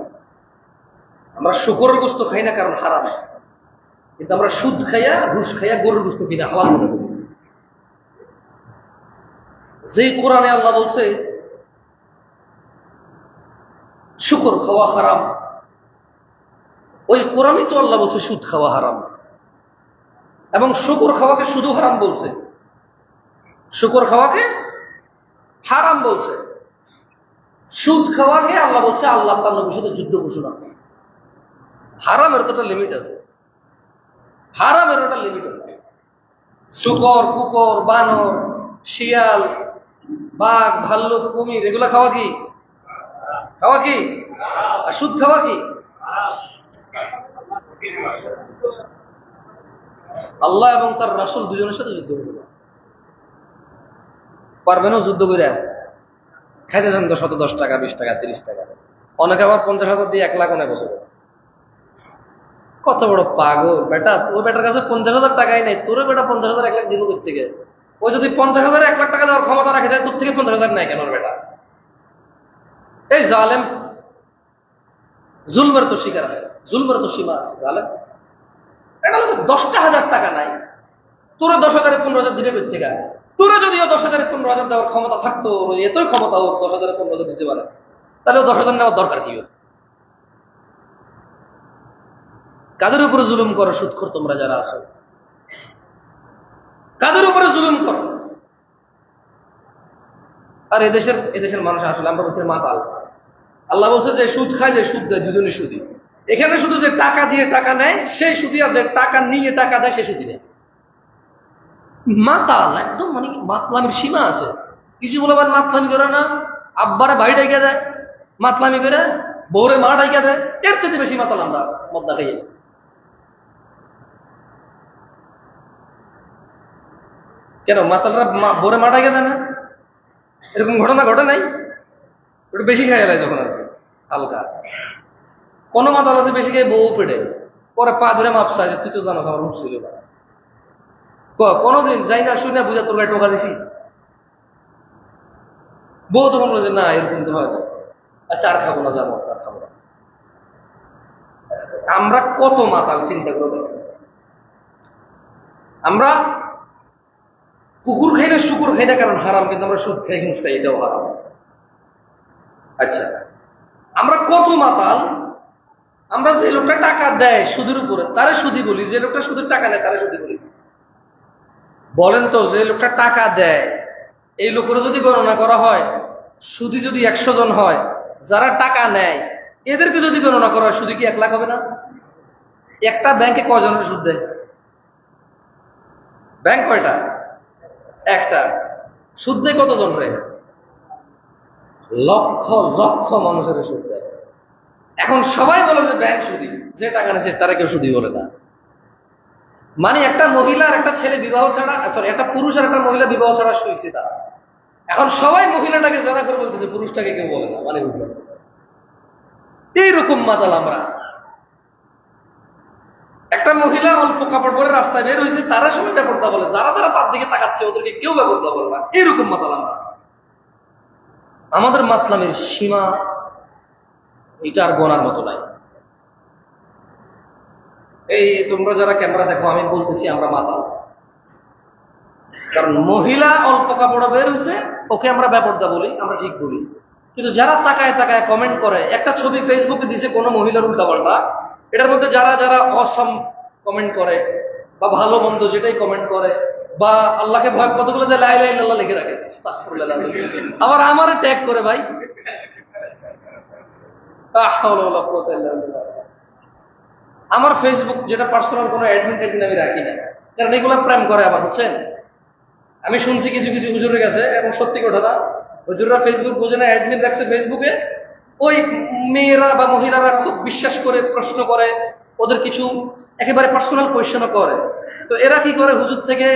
আমরা শুকরের গোস্ত খাই না কারণ হারাম, কিন্তু আমরা সুদ খাইয়া ঘুষ খাইয়া গরুর গোস্ত কিনা হালাল মনে করি। যে কোরআনে আল্লাহ বলছে শুকর খাওয়া হারাম, ওই কোরআনই তো আল্লাহ বলছে সুদ খাওয়া হারাম, এবং শুকর খাওয়াকে শুধু হারাম বলছে, শুকর খাওয়াকে হারাম বলছে। সুদ খাওয়াকে আল্লাহ বলছে আল্লাহ তার নবীর সাথে যুদ্ধ ঘোষণা। হারামের তো একটা লিমিট আছে, হারামের একটা লিমিট আছে। শুকর, কুকুর, বানর, শিয়াল, বাঘ, ভাল্লুক, কুমির এগুলা খাওয়া কি? খাওয়া কি? আর সুদ খাওয়া কি? আল্লাহ এবং তার রাসূল দুজনের সাথে যুদ্ধ করবে। পারবেন যুদ্ধ করে খাইতেছেন তো 10 টাকা, 20 টাকা, 30 টাকা, অনেকে আবার 50,000 দিয়ে 1 লাখ অনেক বছর। কত বড় পাগল বেটা! ওই বেটার কাছে 50,000 টাকাই নেই, তোরে বেটা 50,000 1 লাখ দিব কোথা থেকে? ওই যদি 50,000 1 লাখ টাকা দেওয়ার ক্ষমতা রাখে দেয়, তোর থেকে 50,000 নেয় কেন বেটা? এই জালেম, জুলমের তো শিকার আছে, জুলমের তো সীমা আছে। জালেম এটা 10,000 টাকা নাই, তোরে 10,000 15,000 দিবে কোথা থেকে? তোরে যদিও 10,000 15,000 দেওয়ার ক্ষমতা থাকতো, এতই ক্ষমতা হোক 10,000 15,000 দিতে পারে, তাহলে 10,000 নেওয়ার দরকার কি? কাদের উপরে জুলুম করো সুদখোর তোমরা যারা আছো? কাদের উপরে জুলুম করো? আর এদেশের মানুষ আসলে আমরা বলছি মাতাল। আল্লাহ বলছে যে সুদ খায়, যে সুদ দেয়, দুজনই সুদী। এখানে শুধু যে টাকা দিয়ে টাকা নেয় সেই সুদী, আর যে টাকা নিয়ে টাকা দেয় সেই সুদী নেয়। মাতাল একদম, মানে মাতলামির সীমা আছে। কিছু বলে মাতলামি করে না, আব্বারে ভাই ডাইকা দেয়, মাতলামি করে বউরে মা ডাইকা দেয়, এর চেয়ে বেশি মাতাল আমরা মদ্দা খাইয়ে। কেন মাতালরা বউরে মা ডাইকা দেয় না? এরকম ঘটনা ঘটে নাই? ওটা বেশি খাইয়া যায় যখন আর কি হালকা। কোন মাতাল আছে বেশি খেয়ে বউ পেটে, পরে পা ধরে মাপ চায়, তুই তো জানাস আমার মুখ ছিল। কোনোদিন যাই না শুই না বুঝা তোর গায়ে টোকা দিছি? বউ তখন বলে যে না এরকম তো হয়, আচ্ছা আর খাবো না, যাবো আর খাবো না। আমরা কত মাতাল চিন্তা করে দেখো। আমরা কুকুর খাই না, শুকুর খাই না কারণ হারাম, কিন্তু আমরা সুদ খাই, ঘুষ খাই, এটাও হারাম। আচ্ছা আমরা কত মাতাল! আমরা যে লোকটা টাকা দেয় সুদের উপরে তারে সুদি বলি, যে লোকটা সুদের টাকা নেয় তারে সুদি বলি। বলেন তো, যে লোকটা টাকা দেয় এই লোকের যদি গণনা করা হয়, সুদি যদি 100 জন হয়, যারা টাকা নেয় এদেরকে যদি গণনা করা হয়, সুদি কি 1 লাখ হবে না? একটা ব্যাংকে কয়জনের সুদ দেয়? ব্যাংক কয়টা? একটা। সুদ দেয় কতজন রে? লক্ষ লক্ষ মানুষের সুদ দেয়। এখন সবাই বলে যে ব্যাংক সুদি, যে টাকা নেছে তারা কেউ সুদি বলে না। মানে একটা মহিলা আর একটা ছেলে বিবাহ ছাড়া, সরি একটা পুরুষ আর একটা মহিলা বিবাহ ছাড়া শুইছে তারা, এখন সবাই মহিলাটাকে জানা করে বলতেছে, পুরুষটাকে কেউ বলে না। মানে এইরকম মাতাল আমরা। একটা মহিলা অল্প কাপড় পরে রাস্তায় বের হয়েছে, তারা সবাই ব্যাপারটা বলে, যারা তারা তার দিকে তাকাচ্ছে ওদেরকে কেউ ব্যাপারটা বলে না। এইরকম মাতাল আমরা। আমাদের মাতলামের সীমা এটা আর গোনার মতো নাই। এই তোমরা যারা ক্যামেরা দেখো, আমি বলতেছি আমরা মাতাল, কারণ মহিলা অল্প কাপড় বের হয়েছে ওকে আমরা ব্যাপারটা বলি, আমরা ঠিক বলি। কিন্তু যারা তাকায় তাকায় কমেন্ট করে, একটা ছবি ফেসবুকে দিছে কোনো মহিলার উল্টাপাল্টা, এটার মধ্যে যারা যারা অসম কমেন্ট করে বা ভালো মন্দ যেটাই কমেন্ট করে, বা আল্লাহকে ভয় কতগুলো যে লা ইলাহা ইল্লাল্লাহ লিখে রাখে, আস্তাগফিরুল্লাহ, আবার আমারে ট্যাগ করে ভাই। আমার ফেসবুক যেটা পার্সোনাল, কোনো অ্যাডমিন ট্যাডমিন আমি রাখি না, কারণ এগুলো প্রেম করে আবার, বুঝছেন? আমি শুনছি কিছু কিছু হুজুরের কাছে, এবং সত্যি ঘটনা, হুজুররা ফেসবুক বোঝে না, অ্যাডমিন রাখছে ফেসবুকে, ওই মেয়েরা বা মহিলারা খুব বিশ্বাস করে প্রশ্ন করে, ওদের কিছু একেবারে পার্সোনাল কোয়েশ্চেনও করে। তো এরা কি করে, হুজুর থেকে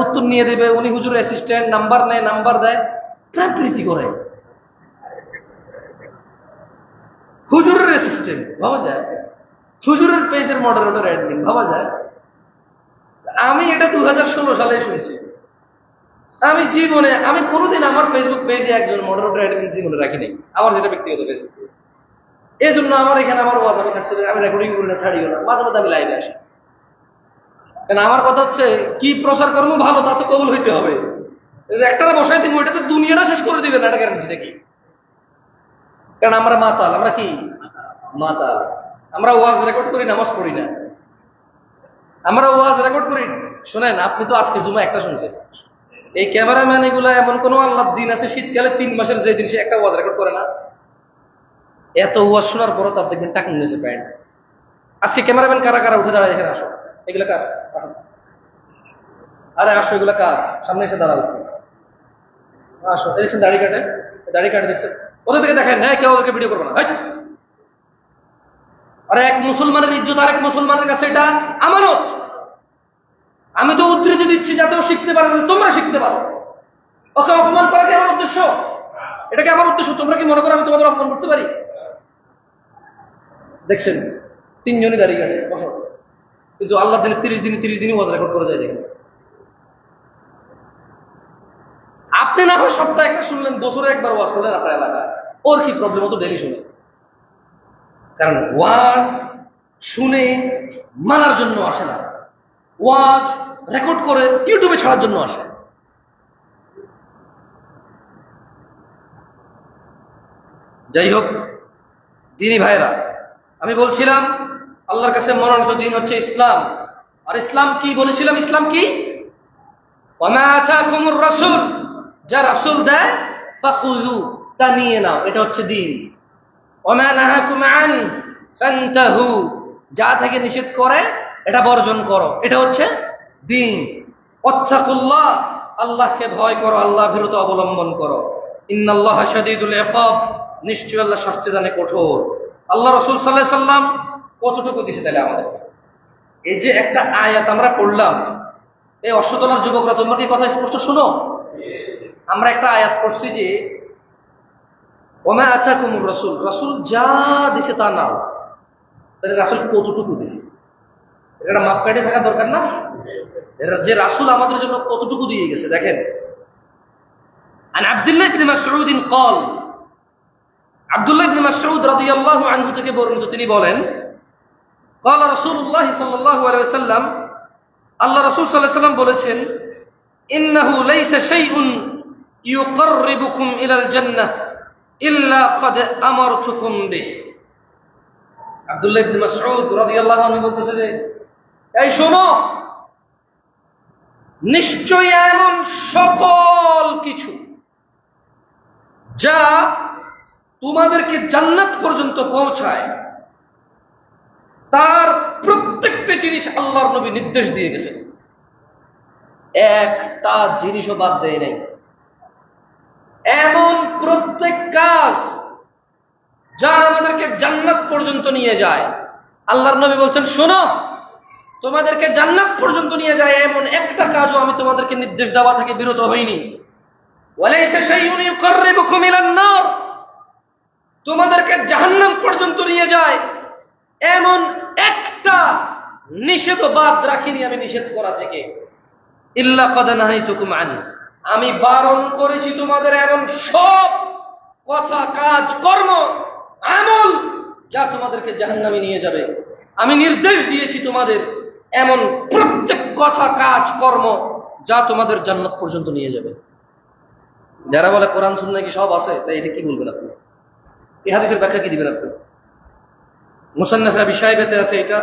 উত্তর নিয়ে দেবে, উনি হুজুরের অ্যাসিস্ট্যান্ট, নাম্বার নেয়, নাম্বার দেয়, প্রাকৃতি করে। হুজুরের অ্যাসিস্ট্যান্ট ভাবা যায়, হুজুরের পেজের মডারেটর অ্যাডমিন ভাবা যায়। আমি এটা 2016 সালে শুনছি। আমি জীবনে আমি কোনোদিন আমার ফেসবুক পেজে একজন মডারেটর অ্যাডমিন জীবনে রাখিনি, আমার যেটা ব্যক্তিগত ফেসবুক। এই জন্য আমার এখানে আমার ওয়াজ আমি ছাড়তে পারি, আমি রেকর্ডিং করি না, ছাড়িও না, মাঝে মাঝে আমি লাইভে আসি। কারণ আমার কথা হচ্ছে কি প্রচার কর্ম ভালো তা তো কবুল হইতে হবে। একটা বসাই দিব, এটা তো দুনিয়াটা শেষ করে দিবে না, এটা গ্যারান্টি নাকি? কারণ আমরা মাতাল, আমরা কি মাতাল, আমরা ওয়াজ রেকর্ড করি, নামাজ পড়ি না, আমরা ওয়াজ রেকর্ড করি। শোনেন, আপনি তো আজকে জুমা একটা শুনছেন, এই ক্যামেরাম্যান এগুলা এমন কোন আল্লাহ দিন আছে শীতকালে 3 মাসের যে দিন সে একটা ওয়াজ রেকর্ড করে না? এত ওয়াজ শোনার পরও তার দেখবেন টাকা নিয়েছে প্যান্ট। আজকে ক্যামেরাম্যান কারা কারা উঠে দাঁড়ায় এখানে আসো, এগুলা কার? আসো, আরে আসো, এগুলা কার? সামনে এসে দাঁড়াও, আসো। দেখছেন দাড়ি কাটে, দাড়ি কাটে দেখছেন, ওদের থেকে দেখেন না, কেউ ওদেরকে ভিডিও করবো না। আরে এক মুসলমানের ইজ্জত আর এক মুসলমানের কাছে এটা আমানত। আমি তো উদ্ধৃতি দিচ্ছি যাতে ও শিখতে পারে, তোমরা শিখতে পারো। ওকে অপমান করা কি আমার উদ্দেশ্য? এটা কি আমার উদ্দেশ্য? তোমরা কি মনে করো আমি তোমাদের অপমান করতে পারি? দেখছেন 3 জনই দাঁড়িয়ে গেছে বছর, কিন্তু আল্লাহ দিনে 30 দিনই ওয়াজ রেকর্ড করে যায়। দেখেন, আপনি না হয় সপ্তাহে একটা শুনলেন, বছরে একবার ওয়াজ করলেন আপনার এলাকায়, ওর কি প্রবলেম? ও তো ডেলি শুনে। কারণ ওয়াজ শুনে মানার জন্য আসে না, ওয়াজ রেকর্ড করে ইউটিউবে ছাড়ার জন্য আসে। যাই হোক, দিনী ভাইরা, আমি বলছিলাম আল্লাহর কাছে মনোনীত দিন হচ্ছে ইসলাম। আর ইসলাম কি বলেছিলাম? ইসলাম কি? ওয়ামা আতাকুমুর রাসূল, যা রাসূল দেয় ফাখুযু, তা নিয়ে নাও, এটা হচ্ছে দিন। ওয়ামা নাহাকুম আন ফান্তাহু, যা থেকে নিষেধ করে এটা বর্জন করো, এটা হচ্ছে দিন। ওয়াত্তাকুল্লাহ, আল্লাহকে ভয় করো, আল্লাহ বিরত অবলম্বন করো। ইন্নাল্লাহা শাদীদুল ইকাব, নিশ্চয় আল্লাহ শাস্তি দানে কঠোর। আল্লাহ রাসূল সাল্লাল্লাহু আলাইহি সাল্লাম কতটুকু দিয়েছে তাহলে আমাদের? এই যে একটা আয়াত আমরা পড়লাম, এই অশ্বতলার যুবকরা তোমরা কি কথা স্পষ্ট শুনো? আমরা একটা আয়াত পড়ছি যে ওমা আতাকুমুর রাসূল, রাসূল যা দিছে তা নাও। তাহলে রাসূল কতটুকু দিছে এটা মাপকাঠি থাকা দরকার না? যে রাসূল আমাদের জন্য কতটুকু দিয়ে গেছে দেখেন। আন আব্দুল্লাহ ইবনে মাসউদ قال, আব্দুল্লাহ ইবনে মাসউদ রাদিয়াল্লাহু আনহু থেকে বর্ণিত, তিনি বলেন قال রাসূলুল্লাহ সাল্লাল্লাহু আলাইহি ওয়াসাল্লাম, আল্লাহ রাসূল সাল্লাল্লাহু আলাইহি ওয়াসাল্লাম বলেছেন, ইন্নাহু লাইসা শাইউন ইউকাররিবুকুম ইলাল জান্নাহ ইল্লা ক্বাদ আমারতুকুম বিহি। আব্দুল্লাহ ইবনে মাসউদ রাদিয়াল্লাহু আনহু বলতেছে যে, এই শোনো, নিশ্চয়ই এমন সকল কিছু যা তোমাদেরকে জান্নাত পর্যন্ত পৌঁছায়, তার প্রত্যেকটা জিনিস আল্লাহর নবী নির্দেশ দিয়ে গেছেন, একটা জিনিসও বাদ দেয় নাই। এমন প্রত্যেক কাজ যা আমাদেরকে জান্নাত পর্যন্ত নিয়ে যায়, আল্লাহর নবী বলছেন শোনো, তোমাদেরকে জান্নাত পর্যন্ত নিয়ে যায় এমন একটা কাজও আমি তোমাদেরকে নির্দেশ দেওয়া থেকে বিরত হইনি। ওয়ালাইসা শাইউন ইউকাররিবুকুম ইলান নার, তোমাদেরকে জাহান্নাম পর্যন্ত নিয়ে যায় এমন একটা নিষেধ বাদ রাখিনি আমি নিষেধ করা থেকে। ইল্লা ক্বাদ নাহাইতুকুম আন, আমি বারণ করেছি তোমাদের এমন সব কথা, কাজ, কর্ম, আমল যা তোমাদেরকে জাহান্নামে নিয়ে যাবে। আমি নির্দেশ দিয়েছি তোমাদের এমন প্রত্যেক কথা, কাজ, কর্ম যা তোমাদের জান্নাত পর্যন্ত নিয়ে যাবে। যারা বলে কোরআন সুন্নাহ কি সব আছে, তাই এটা কি বলবেন আপনি? এই হাদিসের ব্যাখ্যা কি দিবেন আপনি? মুসান্নাফ আবি শাইবাতে আছে এটা,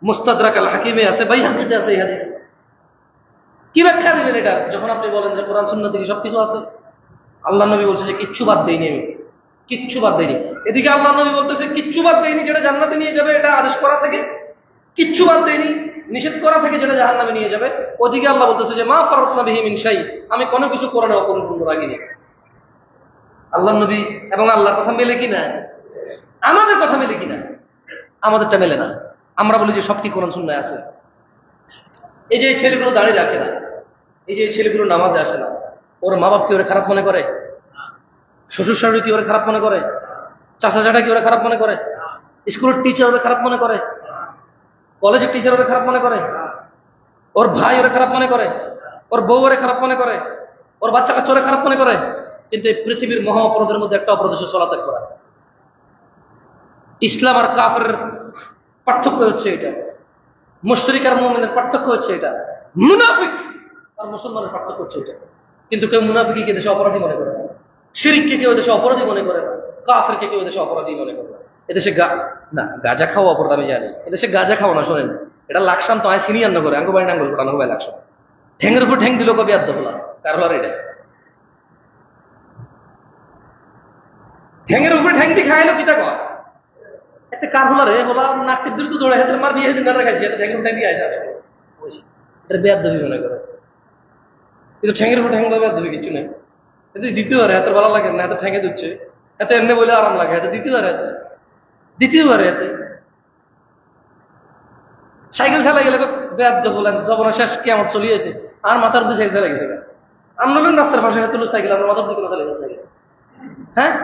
মুস্তাদরাক আল হাকিমে আছে, বাইহাকিতে আছে এই হাদিস। কি ব্যাখ্যা দিবেন এটা যখন আপনি বলেন যে কোরআন সুন্নাহ থেকে সবকিছু আছে? আল্লাহ নবী বলছে যে কিচ্ছু বাদ দেয়নি, আমি কিচ্ছু বাদ দেয়নি। এদিকে আল্লাহ নবী বলতেছে কিচ্ছু বাদ দেয়নি যেটা জান্নাতে নিয়ে যাবে, এটা আদেশ করা থেকে কিচ্ছু বাদ দেয়নি, নিষেধ করা থেকে যেটা জাহান্নামে নিয়ে যাবে। ওদিকে আল্লাহ বলতেছে যে মা ফারাতনা বিহি মিন শাই, আমি কোনো কিছু কোরআনে অপরিপূর্ণ রাখিনি। আল্লাহ নবী এবং আল্লাহর কথা মেলে কিনা? আমাদের কথা মেলে কিনা? আমাদেরটা মেলে না। আমরা বলি যে সব কি কোরআন সুন্নায় আছে। এই যে এই ছেলেগুলো দাঁড়িয়ে রাখে না, এই যে এই ছেলেগুলো নামাজে আসে না, ওর মা বাপ কি ওরা খারাপ মনে করে? শ্বশুর শাশুড়ি কি ওরা খারাপ মনে করে? চাচা চাটা কি ওরা খারাপ মনে করে? স্কুলের টিচার ওরা খারাপ মনে করে? কলেজের টিচার ওরা খারাপ মনে করে? ওর ভাই ওরা খারাপ মনে করে? ওর বউ ওরা খারাপ মনে করে? ওর বাচ্চা কাচ্চা ওরা খারাপ মনে করে? কিন্তু এই পৃথিবীর মহা অপরাধের মধ্যে একটা অপরাধ হচ্ছে সালাত ত্যাগ করা। ইসলাম আর কাফের পার্থক্য হচ্ছে এটা, মুশরিক আর মুমিনের পার্থক্য হচ্ছে এটা, মুনাফিক আর মুসলমানের পার্থক্য হচ্ছে এটা। কিন্তু কেউ মুনাফিককে দেশে অপরাধী মনে করে না, শিরিককে কেউ দেশে অপরাধী মনে করে না, কাফেরকে কেউ দেশে অপরাধী মনে করে না। এদেশে না গাঁজা খাওয়া অপরাধ আমি জানি, এদেশে গাঁজা খাওয়া না, শোনেন এটা লাকসাম তো আয় সিনিয়র নগরে আঙ্গু বাড়ি নাঙ্গল আঙ্গু ভাই লাকসাম ঠ্যাংের উপর ঠ্যাং দিল কবি আদ্য হলা কার হলার এটা ঠ্যাংের উপরে ঠ্যাং দিয়ে খাইলো কিতা কয় এতে কার হলারে হলা নাকটির দ্রুত দৌড়ে হাতে মার বিয়ে দিন খাইছে এত ঠ্যাংের উপর ঠ্যাং দিয়ে আইসা এটা বেয়াদবি মনে করে। কিন্তু ঠ্যাংের উপর ঠ্যাং দেওয়া বেয়াদবি কিছু নেই, এতে দ্বিতীয়বারে এত ভালো লাগে না, এত ঠ্যাঙে দিচ্ছে এত এমনি বলে আরাম লাগে, এত দ্বিতীয়বারে এতে সাইকেল চালা গেলে বেয়াদ্দ বলেন জবনা শেষ কি আমার চলিয়েছে আর মাথার মধ্যে সাইকেল চালা গেছে আমরা রাস্তার পাশে হাতে সাইকেল আমরা মাথার দিকে চালিয়ে যাচ্ছে। হ্যাঁ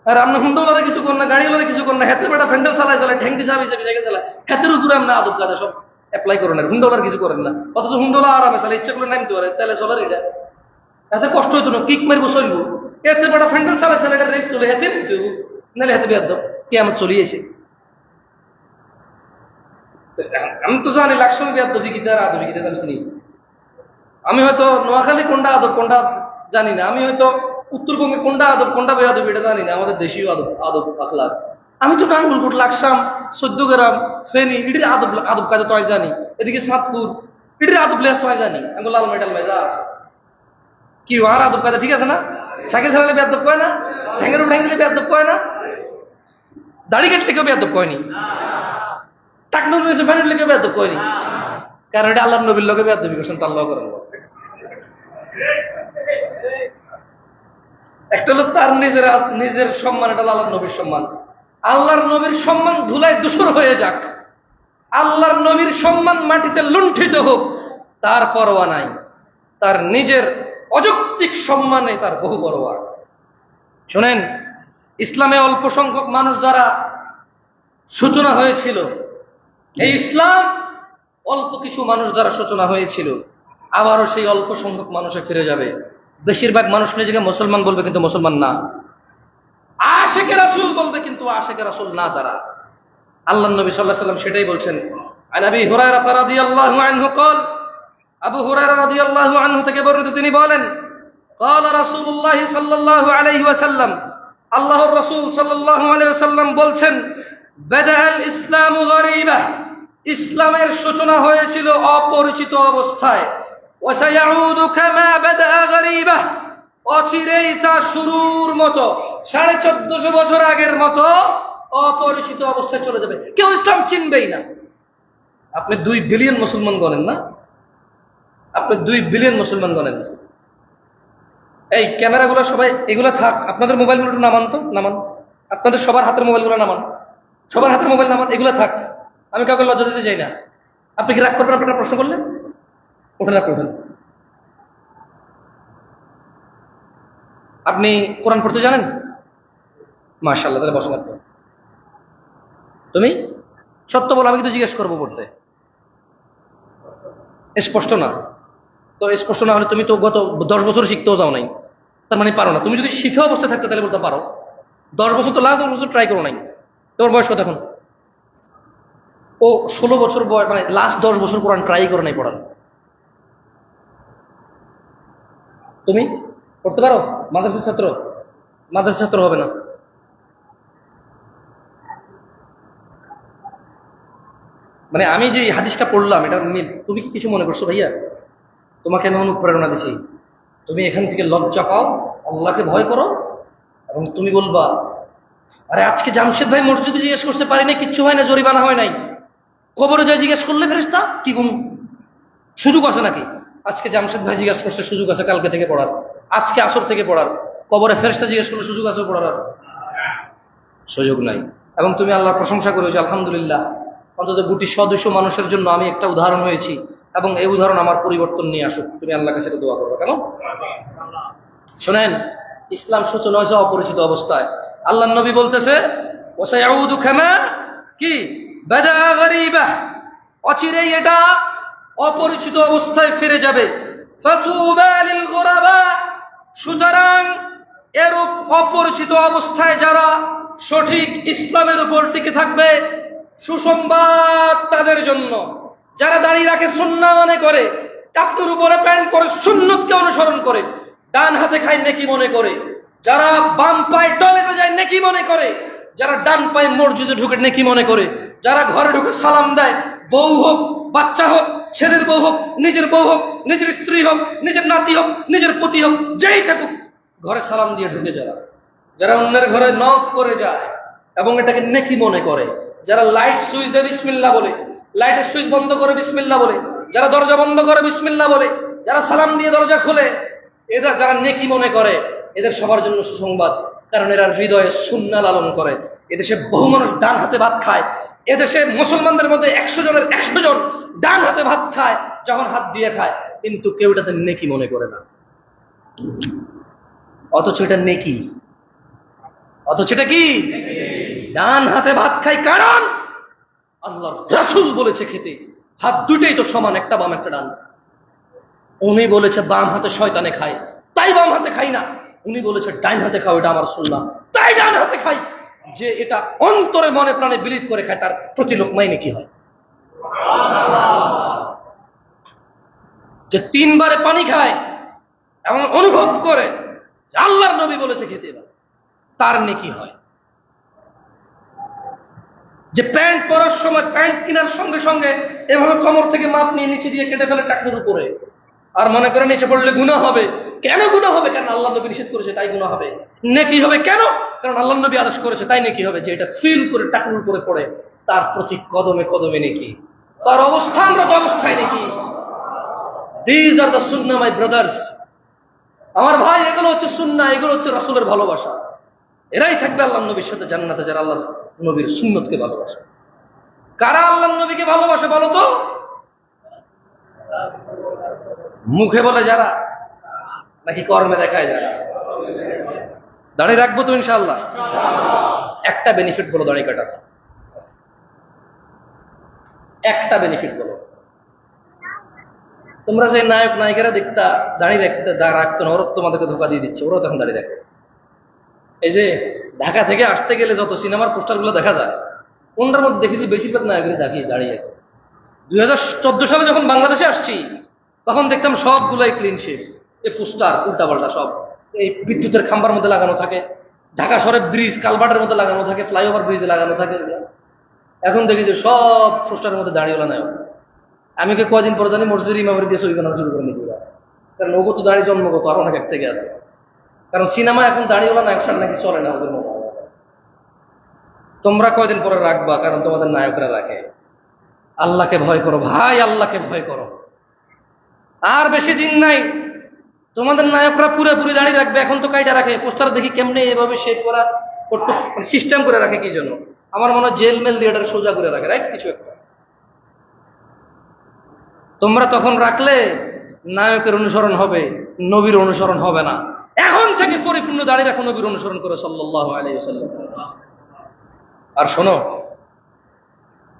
আর আমরা হুন্ডোলারে কিছু কর না, গাড়িওয়ালারে কিছু কর না, হাতে বেটা ফ্যান্ডেল চালায় চালায় ঠ্যাং দিয়ে চাবি সাইকেল চালায়, হাতের উপরে আমরা আদব কাজে সব অ্যাপ্লাই করেন না, হুন্ডোলার কিছু করেন না, অথচ হুন্ডোলা আরামে চালে ইচ্ছা করলে নামতে পারে তাহলে চলার এটা এত কষ্ট হইতো না, কিক মারবো চলবো, এতে বেটা ফ্যান্ডেল চালায় চালায় রেস তুলে হাতে নিতে হইব, নাহলে হাতে বেয়াদ্দ কি আমার চলিয়েছে। আমি তো জানি লাকসাম বেয়াদ্দবি গীতা আর আদবি গীতা আমি চিনি, আমি হয়তো নোয়াখালী কোনটা আদব কোনটা জানি না, আমি হয়তো উত্তরবঙ্গে কোনটা আদব কোনটা বেয়াদবি এটা জানি না, আমাদের দেশীয় আদব আদব আখলাক আমি তো নাঙ্গলকোট লাকসাম 14 গ্রাম ফেনী এটির আদব আদব কাজে তো জানি, এদিকে সাতপুর এটির আদব লেস তো জানি, আমি লাল মেটাল মেজা আছে কি আর আদব কাজে ঠিক আছে না, সাইকেল চালালে বেয়াদব কয় না, ঠ্যাঙের উপর ঠ্যাং দিলে বেয়াদব কয় না, দাড়ি কাটলে কেউ বেয়াদব কয়নি, টাকনো রয়েছে ফ্যানের লেগে বেয়াদব কয়নি, কারণ এটা আল্লাহর নবীর লোকে বেয়াদবি করছেন তার লোক করেন। একটা হলো তার নিজের সম্মান, এটা আল্লাহর নবীর সম্মান, আল্লাহর নবীর সম্মান ধুলায় ধূসর হয়ে যাক, আল্লাহর নবীর সম্মান মাটিতে লুণ্ঠিত হোক, তার পরোয়া নাই, তার নিজের অযৌক্তিক সম্মানে তার বহু পরোয়া। শোনেন, ইসলামে অল্প সংখ্যক মানুষ দ্বারা সূচনা হয়েছিল, এই ইসলাম অল্প কিছু মানুষ দ্বারা সূচনা হয়েছিল, আবারও সেই অল্প সংখ্যক মানুষে ফিরে যাবে। বেশিরভাগ মানুষ নিজেকে মুসলমান বলবে কিন্তু মুসলমান না, আশিকে রাসূল বলবে কিন্তু আশিকে রাসূল না তারা। আল্লাহর নবী সাল্লাল্লাহু আলাইহি ওয়াসাল্লাম সেটাই বলছেন। আন আবি হুরায়রা রাদিয়াল্লাহু আনহু قال, আবু হুরায়রা রাদিয়াল্লাহু আনহু থেকে বর্ণিত তিনি বলেন, قال রাসূলুল্লাহ সাল্লাল্লাহু আলাইহি ওয়াসাল্লাম, আল্লাহর রাসূল সাল্লাল্লাহু আলাইহি ওয়াসাল্লাম বলছেন, বাদাআল ইসলামু গরীবা, ইসলামের সূচনা হয়েছিল অপরিচিত অবস্থায়, ওয়া সায়াউদু কামা বাদাআ গরীবা, অচিরেই তা শুরুর মতো 1450 বছর আগের মতো অপরিচিত অবস্থায় চলে যাবে, কেউ ইসলাম চিনবেই না। আপনি 2 বিলিয়ন মুসলমান গণেন না, আপনি 2 বিলিয়ন মুসলমান গণেন না। এই ক্যামেরাগুলো সবাই এগুলো থাক, আপনাদের মোবাইলগুলো নামান তো, নামান, আপনাদের সবার হাতের মোবাইলগুলো নামান, সবার হাতের মোবাইল নামান, এগুলো থাক, আমি কাউকে লজ্জা দিতে চাই না। আপনি কি রাগ করবেন আপনারা প্রশ্ন করলে? ওঠেন, রাগ করবেন। আপনি কোরআন পড়তে জানেন? মাশাআল্লাহ, তাহলে বসেন। আপনি তুমি সত্য বলো, আমি কিন্তু জিজ্ঞেস করবো পড়তে স্পষ্ট না তো, স্পষ্ট না হলে তুমি তো গত 10 বছর শিখতেও যাও নাই, তার মানে পারো না। তুমি যদি শিখা অবস্থায় থাকতে তাহলে বলতে পারো, 10 বছর তো লাস্ট 10 বছর ট্রাই করো নাই। তোমার বয়স কত এখন? ও 16 বছর বয়স, মানে লাস্ট 10 বছর কোরআন ট্রাই করো নাই পড়ার। তুমি পড়তে পারো? মাদ্রাসার ছাত্র? মাদ্রাসার ছাত্র হবে না। মানে আমি যে হাদিসটা পড়লাম এটা তুমি কি কিছু মনে করছো ভাইয়া? তোমাকে আমি অনুপ্রেরণা দিছি, তুমি এখান থেকে লজ্জা পাও, আল্লাহকে ভয় করো, এবং তুমি বলবা, আরে আজকে জামশেদ ভাই মসজিদে জিজ্ঞেস করতে পারি না, কিচ্ছু হয় না, জরিমানা হয় নাই, কবরে যায় জিজ্ঞেস করলে ফেরেশতা কি গুণ, সুযোগ আছে নাকি? আজকে জামশেদ ভাই জিজ্ঞেস করছে, সুযোগ আছে কালকে থেকে পড়ার, আজকে আসর থেকে পড়ার, কবরে ফেরেশতা জিজ্ঞেস করলে সুযোগ আছে পড়ার? সুযোগ নাই। এবং তুমি আল্লাহর প্রশংসা করেছো, আলহামদুলিল্লাহ অন্তত গুটি 100-200 মানুষের জন্য আমি একটা উদাহরণ হয়েছি, এবং এই উদাহরণ আমার পরিবর্তন নিয়ে আসুক। তুমি আল্লাহর কাছে দোয়া করবে কেন? শোনেন, ইসলাম সূচনা হয়েছে অপরিচিত অবস্থায়। আল্লাহ নবী বলতেছে ওয়াসায়াউদু কামা কি বাদা গরীবা, অচিরেই এটা অপরিচিত অবস্থায় ফিরে যাবে। ফাতুবা লিল গুরাবা, সুতরাং এরূপ অপরিচিত অবস্থায় যারা সঠিক ইসলামের উপর টিকে থাকবে, সুসংবাদ তাদের জন্য। যারা দাঁড়িয়ে রাখে সুন্নাহ মনে করে, টাকনুর উপরে প্যান্ট পরে সুন্নতকে অনুসরণ করে, ডান হাতে খায় নেকি মনে করে, যারা বাম পায়ে টয়লেটে যায় নেকি মনে করে, যারা ডান পায়ে মসজিদে ঢুকে নেকি মনে করে, যারা ঘরে ঢুকে সালাম দেয়, বউ হোক বাচ্চা হোক, ছেলের বউ হোক, নিজের বউ হোক, নিজের স্ত্রী হোক, নিজের নাতি হোক, নিজের পতি হোক, যেই থাকুক, ঘরে সালাম দিয়ে ঢুকে যারা অন্যের ঘরে নক করে যায় এবং এটাকে নেকি মনে করে, যারা লাইট সুইচ দেয় বিসমিল্লাহ বলে, লাইটের সুইচ বন্ধ করে বিসমিল্লাহ বলে, যারা দরজা বন্ধ করে বিসমিল্লাহ বলে, যারা সালাম দিয়ে দরজা খোলে, এদের যারা নেকি মনে করে, এদের সবার জন্য সুসংবাদ। কারণ এরা হৃদয়ে সুন্নাহ লালন করে। এদেশে বহু মানুষ ডান হাতে ভাত খায়। এদেশে মুসলমানদের মধ্যে 100 জনের 100 জন ডান হাতে ভাত খায়, যখন হাত দিয়ে খায়, কিন্তু কেউ এটাতে নেকি মনে করে না। অথচ এটা নেকি, অথচ এটা কি ডান হাতে ভাত খায়। কারণ আল্লাহর রাসূল বলেছে খেতে হাত দুটেই তো সমান, একটা বাম একটা ডান। উনি বলেছে বাম হাতে শয়তানে খায়, তাই বাম হাতে খাই না। উনি বলেছে ডান হাতে খাও, এটা আমার সুন্নাহ, তাই ডান হাতে খাই। যে এটা অন্তরে মনে প্রাণে বিলিত করে খায়, তার প্রতি লোকমাই নেকি হয়। যে 3 বারে পানি খায় এবং অনুভব করে আল্লাহর নবী বলেছে খেতে, তার নেকি হয়। যে প্যান্ট পরার সময় প্যান্ট কেনার সঙ্গে সঙ্গে এভাবে কোমর থেকে মাপ নিয়ে নিচে দিয়ে কেটে ফেলে টাকনুর উপরে, আর মনে করে নিচে পড়লে গুনাহ হবে। কেন গুনাহ হবে? কারণ আল্লাহ নবী নিষেধ করেছে, তাই গুনাহ হবে। নেকি হবে কেন? কারণ আল্লাহ নবী আদেশ করেছে, তাই নেকি হবে। যে এটা ফিল করে টাকনুর উপরে পড়ে, তার প্রতি কদমে কদমে নেকি, তার অবস্থানরত অবস্থায় নেকি। This are the Sunnah my brothers, আমার ভাই, এগুলো হচ্ছে সুন্নাহ, এগুলো হচ্ছে রাসূলের ভালোবাসা। এরাই থাকবে আল্লাহ নবীর সাথে জান্নাতে, যারা আল্লাহ নবীর সুন্নতকে ভালোবাসে। কারা আল্লাহ নবীকে ভালোবাসে বলো তো? মুখে বলে যারা, নাকি কর্মে দেখায় যারা? দাড়ি রাখবো তো ইনশাআল্লাহ। একটা বেনিফিট বলো দাড়ি কাটার, একটা বেনিফিট বলো। তোমরা যে নায়ক নায়িকারা দেখতা দাড়ি রাখতো না, ওরা তো তোমাদেরকে ধোকা দিয়ে দিচ্ছে, ওরাও তখন দাড়ি রাখে। এই যে ঢাকা থেকে আসতে গেলে যত সিনেমার পোস্টারগুলো দেখা যায়, কোনটার মধ্যে দেখেছি বেশিরভাগ নায়করা দাঁড়িয়ে। 2014 সালে যখন বাংলাদেশে আসছি, তখন দেখতাম সবগুলাই ক্লিন শেভ। এই পোস্টার উল্টাপাল্টা সব এই বিদ্যুতের খাম্বার মধ্যে লাগানো থাকে, ঢাকা শহরে ব্রিজ কালভার্টের মধ্যে লাগানো থাকে, ফ্লাইওভার ব্রিজে লাগানো থাকে। এখন দেখি যে সব পোস্টারের মধ্যে দাঁড়িয়েওয়ালা নায়ক। আমি কদিন পর জানি মসজিদের ইমামের দিয়ে ছবি বানানো শুরু করে নিতে, কারণ ওগো তো দাঁড়িয়ে জন্মগত, আর অনেক এক থেকে আছে। কারণ সিনেমা এখন দাঁড়িয়েওয়ালা নায়ক ছাড়া নাকি চলে না ওদের মতো। তোমরা কয়দিন পরে রাখবা, কারণ তোমাদের নায়করা রাখে। আল্লাহকে ভয় করো ভাই, আল্লাহকে ভয় করো। আর বেশি দিন নাই, তোমাদের নায়করা পুরোপুরি দাঁড়িয়ে রাখবে। এখন তো কাইটা রাখে, পোস্টার দেখি কেমনে এভাবে শেপ করা সিস্টেম করে রাখে। কি জন্য? আমার মনে হয় জেল মেল দিয়ে এটা সোজা করে রাখে, রাইট? কিছু একটা। তোমরা তখন রাখলে নায়কের অনুসরণ হবে, নবীর অনুসরণ হবে না। এখন থেকে পরিপূর্ণ দাঁড়িয়ে রাখো, নবীর অনুসরণ করে সাল্লাল্লাহু আলাইহি ওয়াসাল্লাম। আর শোনো,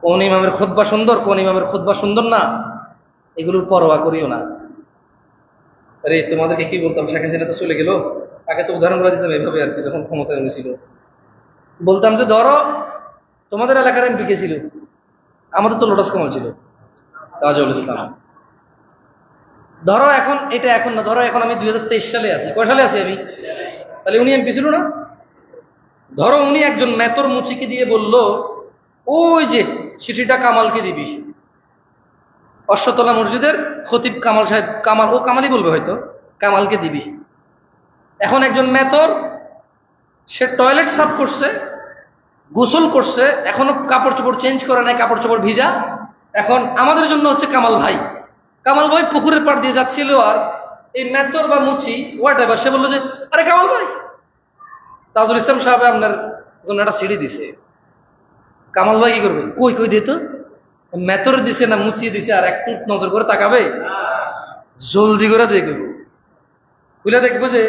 কোন ইমামের খুতবা সুন্দর, কোন ইমামের খুতবা সুন্দর না, এগুলোর পরোয়া করিও না। আরে তোমাদেরকে কি বলতাম, শেখ হাসিনা তো চলে গেল, আগে তো উদাহরণগুলো দিতাম এভাবে আর কি। যখন ক্ষমতায় এনেছিল বলতাম যে ধরো তোমাদের এলাকার এমপি কে ছিল, আমাদের তো লোটাস কামাল ছিল, তাজুল ইসলাম। ধরো এখন এটা এখন না, ধরো এখন আমি 2023 সালে আছি। কয় সালে আছি আমি? তাহলে উনি এমপি ছিল না? ধরো উনি একজন মেতর মুচিকে দিয়ে বলল, ওই যে চিঠিটা কামালকে দিবি, অশ্বতলা মসজিদের খতিব কামাল সাহেব, কামাল, ও কামালই বলবে হয়তো, কামালকে দিবি। এখন একজন মেতর, সে টয়লেট সাফ করছে, গোসল করছে, এখনো কাপড় চোপড় চেঞ্জ করে নাই, কাপড় চোপড় ভিজা। এখন আমাদের জন্য হচ্ছে কামাল ভাই। কামাল ভাই পুকুরের পাড় দিয়ে যাচ্ছিল, আর এই মেতর বা মুচি হোয়াট এভার, সে বললো যে আরে কামাল ভাই, তাজুল ইসলাম সাহেব আপনার জন্য একটা সিঁড়ি দিছে। কামাল ভাই কি করবে? কই কই দিত, মেতর দিছে না মুছিয়ে দিছে আর একটু নজর করে তাকাবে? জলদি করে দেখবো, খুলে দেখবো যে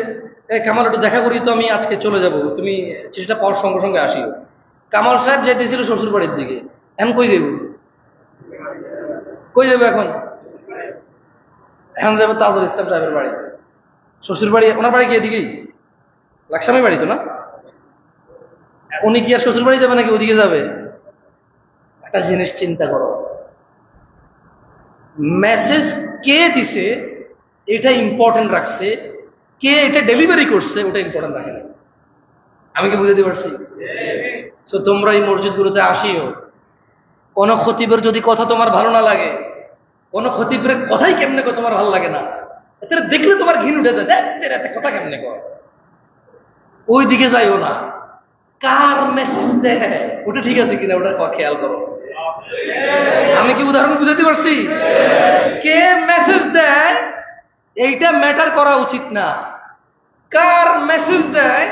কামাল একটু দেখা করি তো, আমি আজকে চলে যাব, তুমি চিঠিটা পাওয়ার সঙ্গে সঙ্গে আসিও। কামাল সাহেব যাইতেছিল শ্বশুর বাড়ির দিকে, এখন কই যাব? কই যাবো এখন? এখন যাবো তাজুল ইসলাম সাহেবের বাড়ি, শ্বশুর বাড়ি। ওনার বাড়ি গিয়ে দিকেই লাকসামি বাড়ি তো না? উনি কি আর শ্বশুর বাড়ি যাবে নাকি ওদিকে যাবে? একটা জিনিস চিন্তা করো, মেসেজ কে দিছে এটা ইম্পর্টেন্ট রাখছে, কে এটা ডেলিভারি করছে ওটা ইম্পর্টেন্ট রাখে না। আমি কি বুঝাতে পারছি? তো তোমরা এই মসজিদগুলোতে আসিও, কোন খতিবের যদি কথা তোমার ভালো না লাগে, কোন খতিবের কথাই কেমনে তোমার ভালো লাগে না, এতে দেখলে তোমার ঘিন উঠে যায়, দেখতে কথা কেমনে কর, ওই দিকে যাইও না। কার মেসেজ দেয় ওটা ঠিক আছে কিনা ওটা খেয়াল করো। আমি কি উদাহরণ বুঝাতে পারছি? কে মেসেজ দেয় এইটা ম্যাটার করা উচিত না, কার মেসেজ দেয়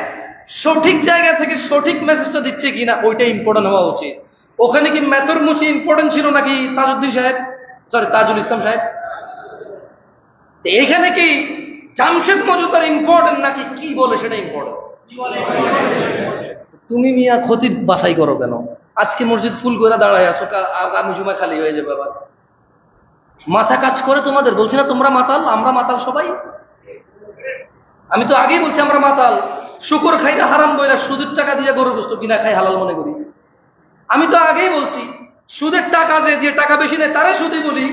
সঠিক জায়গা থেকে সঠিক মেসেজটা দিচ্ছে কিনা ওইটা ইম্পর্টেন্ট হওয়া উচিত। ওখানে কি মেতর মুচি ইম্পর্টেন্ট ছিল নাকি তাজউদ্দিন সাহেব, সরি তাজুল ইসলাম সাহেব? এইখানে কি জামশেদ মজুমদার ইম্পর্টেন্ট নাকি কি বলে সেটা ইম্পর্টেন্ট? তুমি মিয়া খতিব বাছাই করো কেন? আজকে মসজিদ ফুল করে দাঁড়ায় আসো, আগামী জুমা খালি হয়ে যাবে আবার। মাথা কাজ করে তোমাদের? বলছি না তোমরা মাতাল, আমরা মাতাল সবাই। আমি তো আগেই বলছি আমরা মাতাল। শুকর খাই না হারাম বইলা সুদের টাকা দিয়ে গরুর গোশত কিনা খাই হালাল মনে করি। আমি তো আগেই বলছি সুদের টাকা যে দিয়ে টাকা বেশি নেয় তারে সুদি বলি,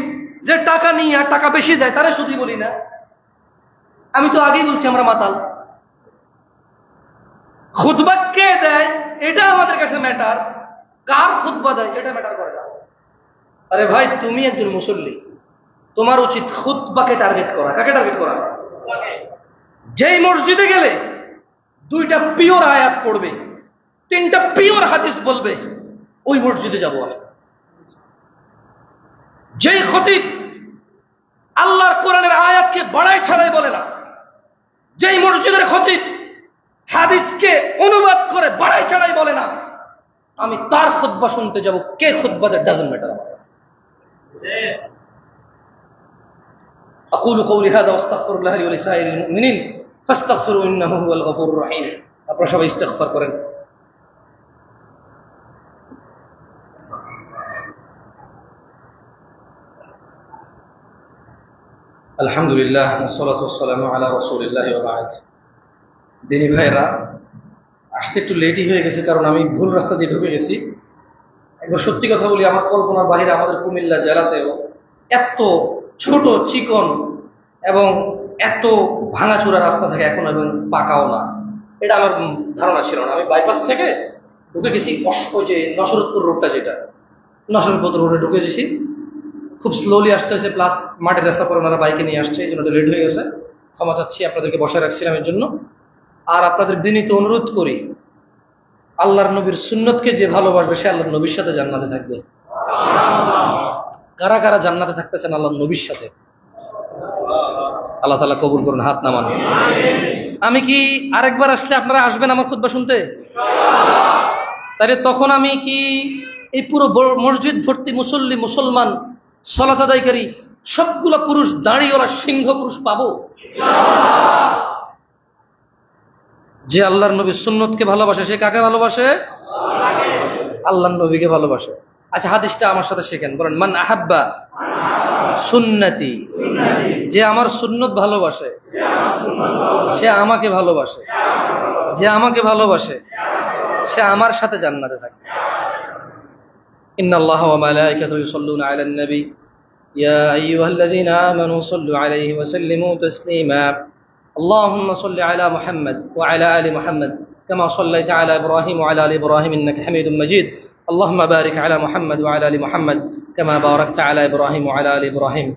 যে টাকা নিয়ে আর টাকা বেশি দেয় তারে সুদি বলি না। আমি তো আগেই বলছি আমরা মাতাল। খুতবা কে দেয় এটা আমাদের কাছে ম্যাটার, কার খুতবা দেয় এটা ম্যাটার করে না। আরে ভাই তুমি একজন মুসল্লি, তোমার উচিত খুতবাকে টার্গেট করা। কাকে টার্গেট করা? যেই মসজিদে গেলে দুইটা পিওর আয়াত পড়বে, তিনটা পিওর হাদিস বলবে, ওই মসজিদে যাব আমি। যেই খতিব আল্লাহর কোরআনের আয়াতকে বাড়াই ছাড়াই বলে না, যেই মসজিদের খতিব হাদিসকে অনুবাদ করে বাড়াই ছাড়াই বলে না, আমি তার খুতবা শুনতে যাব। কে খুতবা দেয় ডাজন্ট ম্যাটার আমার কাছে। أقول قولي هذا واستغفر الله لي ولسائر المؤمنين فاستغفروا إنه هو الغفور الرحيم. আপনারা সবাই ইস্তিগফার করেন। আলহামদুলিল্লাহ ওয়াসসালাতু ওয়াসসালামু আলা রাসূলিল্লাহি ওয়া বা'দ। দিনী ভাইরা, আসতে একটু লেটই হয়ে গেছে কারণ আমি ভুল রাস্তা দিয়ে ঢুকে গেছি। একবার সত্যি কথা বলি, আমার কল্পনার বাইরে আমাদের কুমিল্লা জেলাতেও এত ছোট চিকন এবং এত ভাঙাচোরা রাস্তা থাকে এখন, এবং পাকাও না, এটা আমার ধারণা ছিল না। আমি বাইপাস থেকে ঢুকে গেছি যে নসরতপুর রোডটা, যেটা নসরতপুর রোডে ঢুকে গেছি। খুব স্লোলি আসতে হয়েছে, প্লাস মাটির রাস্তা পরে ওনারা বাইকে নিয়ে আসছে, এই জন্য লেট হয়ে গেছে। ক্ষমা চাচ্ছি, আপনাদেরকে বসায় রাখছিলাম এর জন্য। আর আপনাদের বিনীত অনুরোধ করি, আল্লাহর নবীর সুন্নতকে যে ভালোবাসবে সে আল্লাহর নবীর সাথে জান্নাতে থাকবে। কারা কারা জান্নাতে থাকতে চান আল্লাহর নবীর সাথে? আল্লাহ তাআলা কবুল করুন, হাত নামান। আমি কি আরেকবার আসলে আপনারা আসবেন আমার খুতবা শুনতে? তাহলে তখন আমি কি এই পুরো মসজিদ ভর্তি মুসল্লি মুসলমান সালাত আদায়কারী সবগুলো পুরুষ দাঁড়িয়েওয়ালা সিংহ পুরুষ পাবো? যে আল্লাহর নবীর সুন্নতকে ভালোবাসে সে কাকে ভালোবাসে? আল্লাহর নবীকে ভালোবাসে। আচ্ছা, হাদিসটা আমার সাথে শেখেন, বলেন মান আহাব্বা সুন্নতি, যে আমার সুন্নত ভালোবাসে সে আমাকে ভালোবাসে, যে আমাকে ভালোবাসে সে আমার সাথে জান্নাতে থাকবে। ইন্নাল্লাহা ওয়া মালাইকাতাহু ইউসাল্লুনা আলান নবী ইয়া আইয়ুহাল্লাযীনা আমানু সাল্লু আলাইহি ওয়া সাল্লিমু তাসলিমা اللهم صل على محمد وعلى آل محمد كما صليت على إبراهيم وعلى آل إبراهيم إنك حميد مجيد اللهم بارك على محمد وعلى آل محمد كما باركت على إبراهيم وعلى آل إبراهيم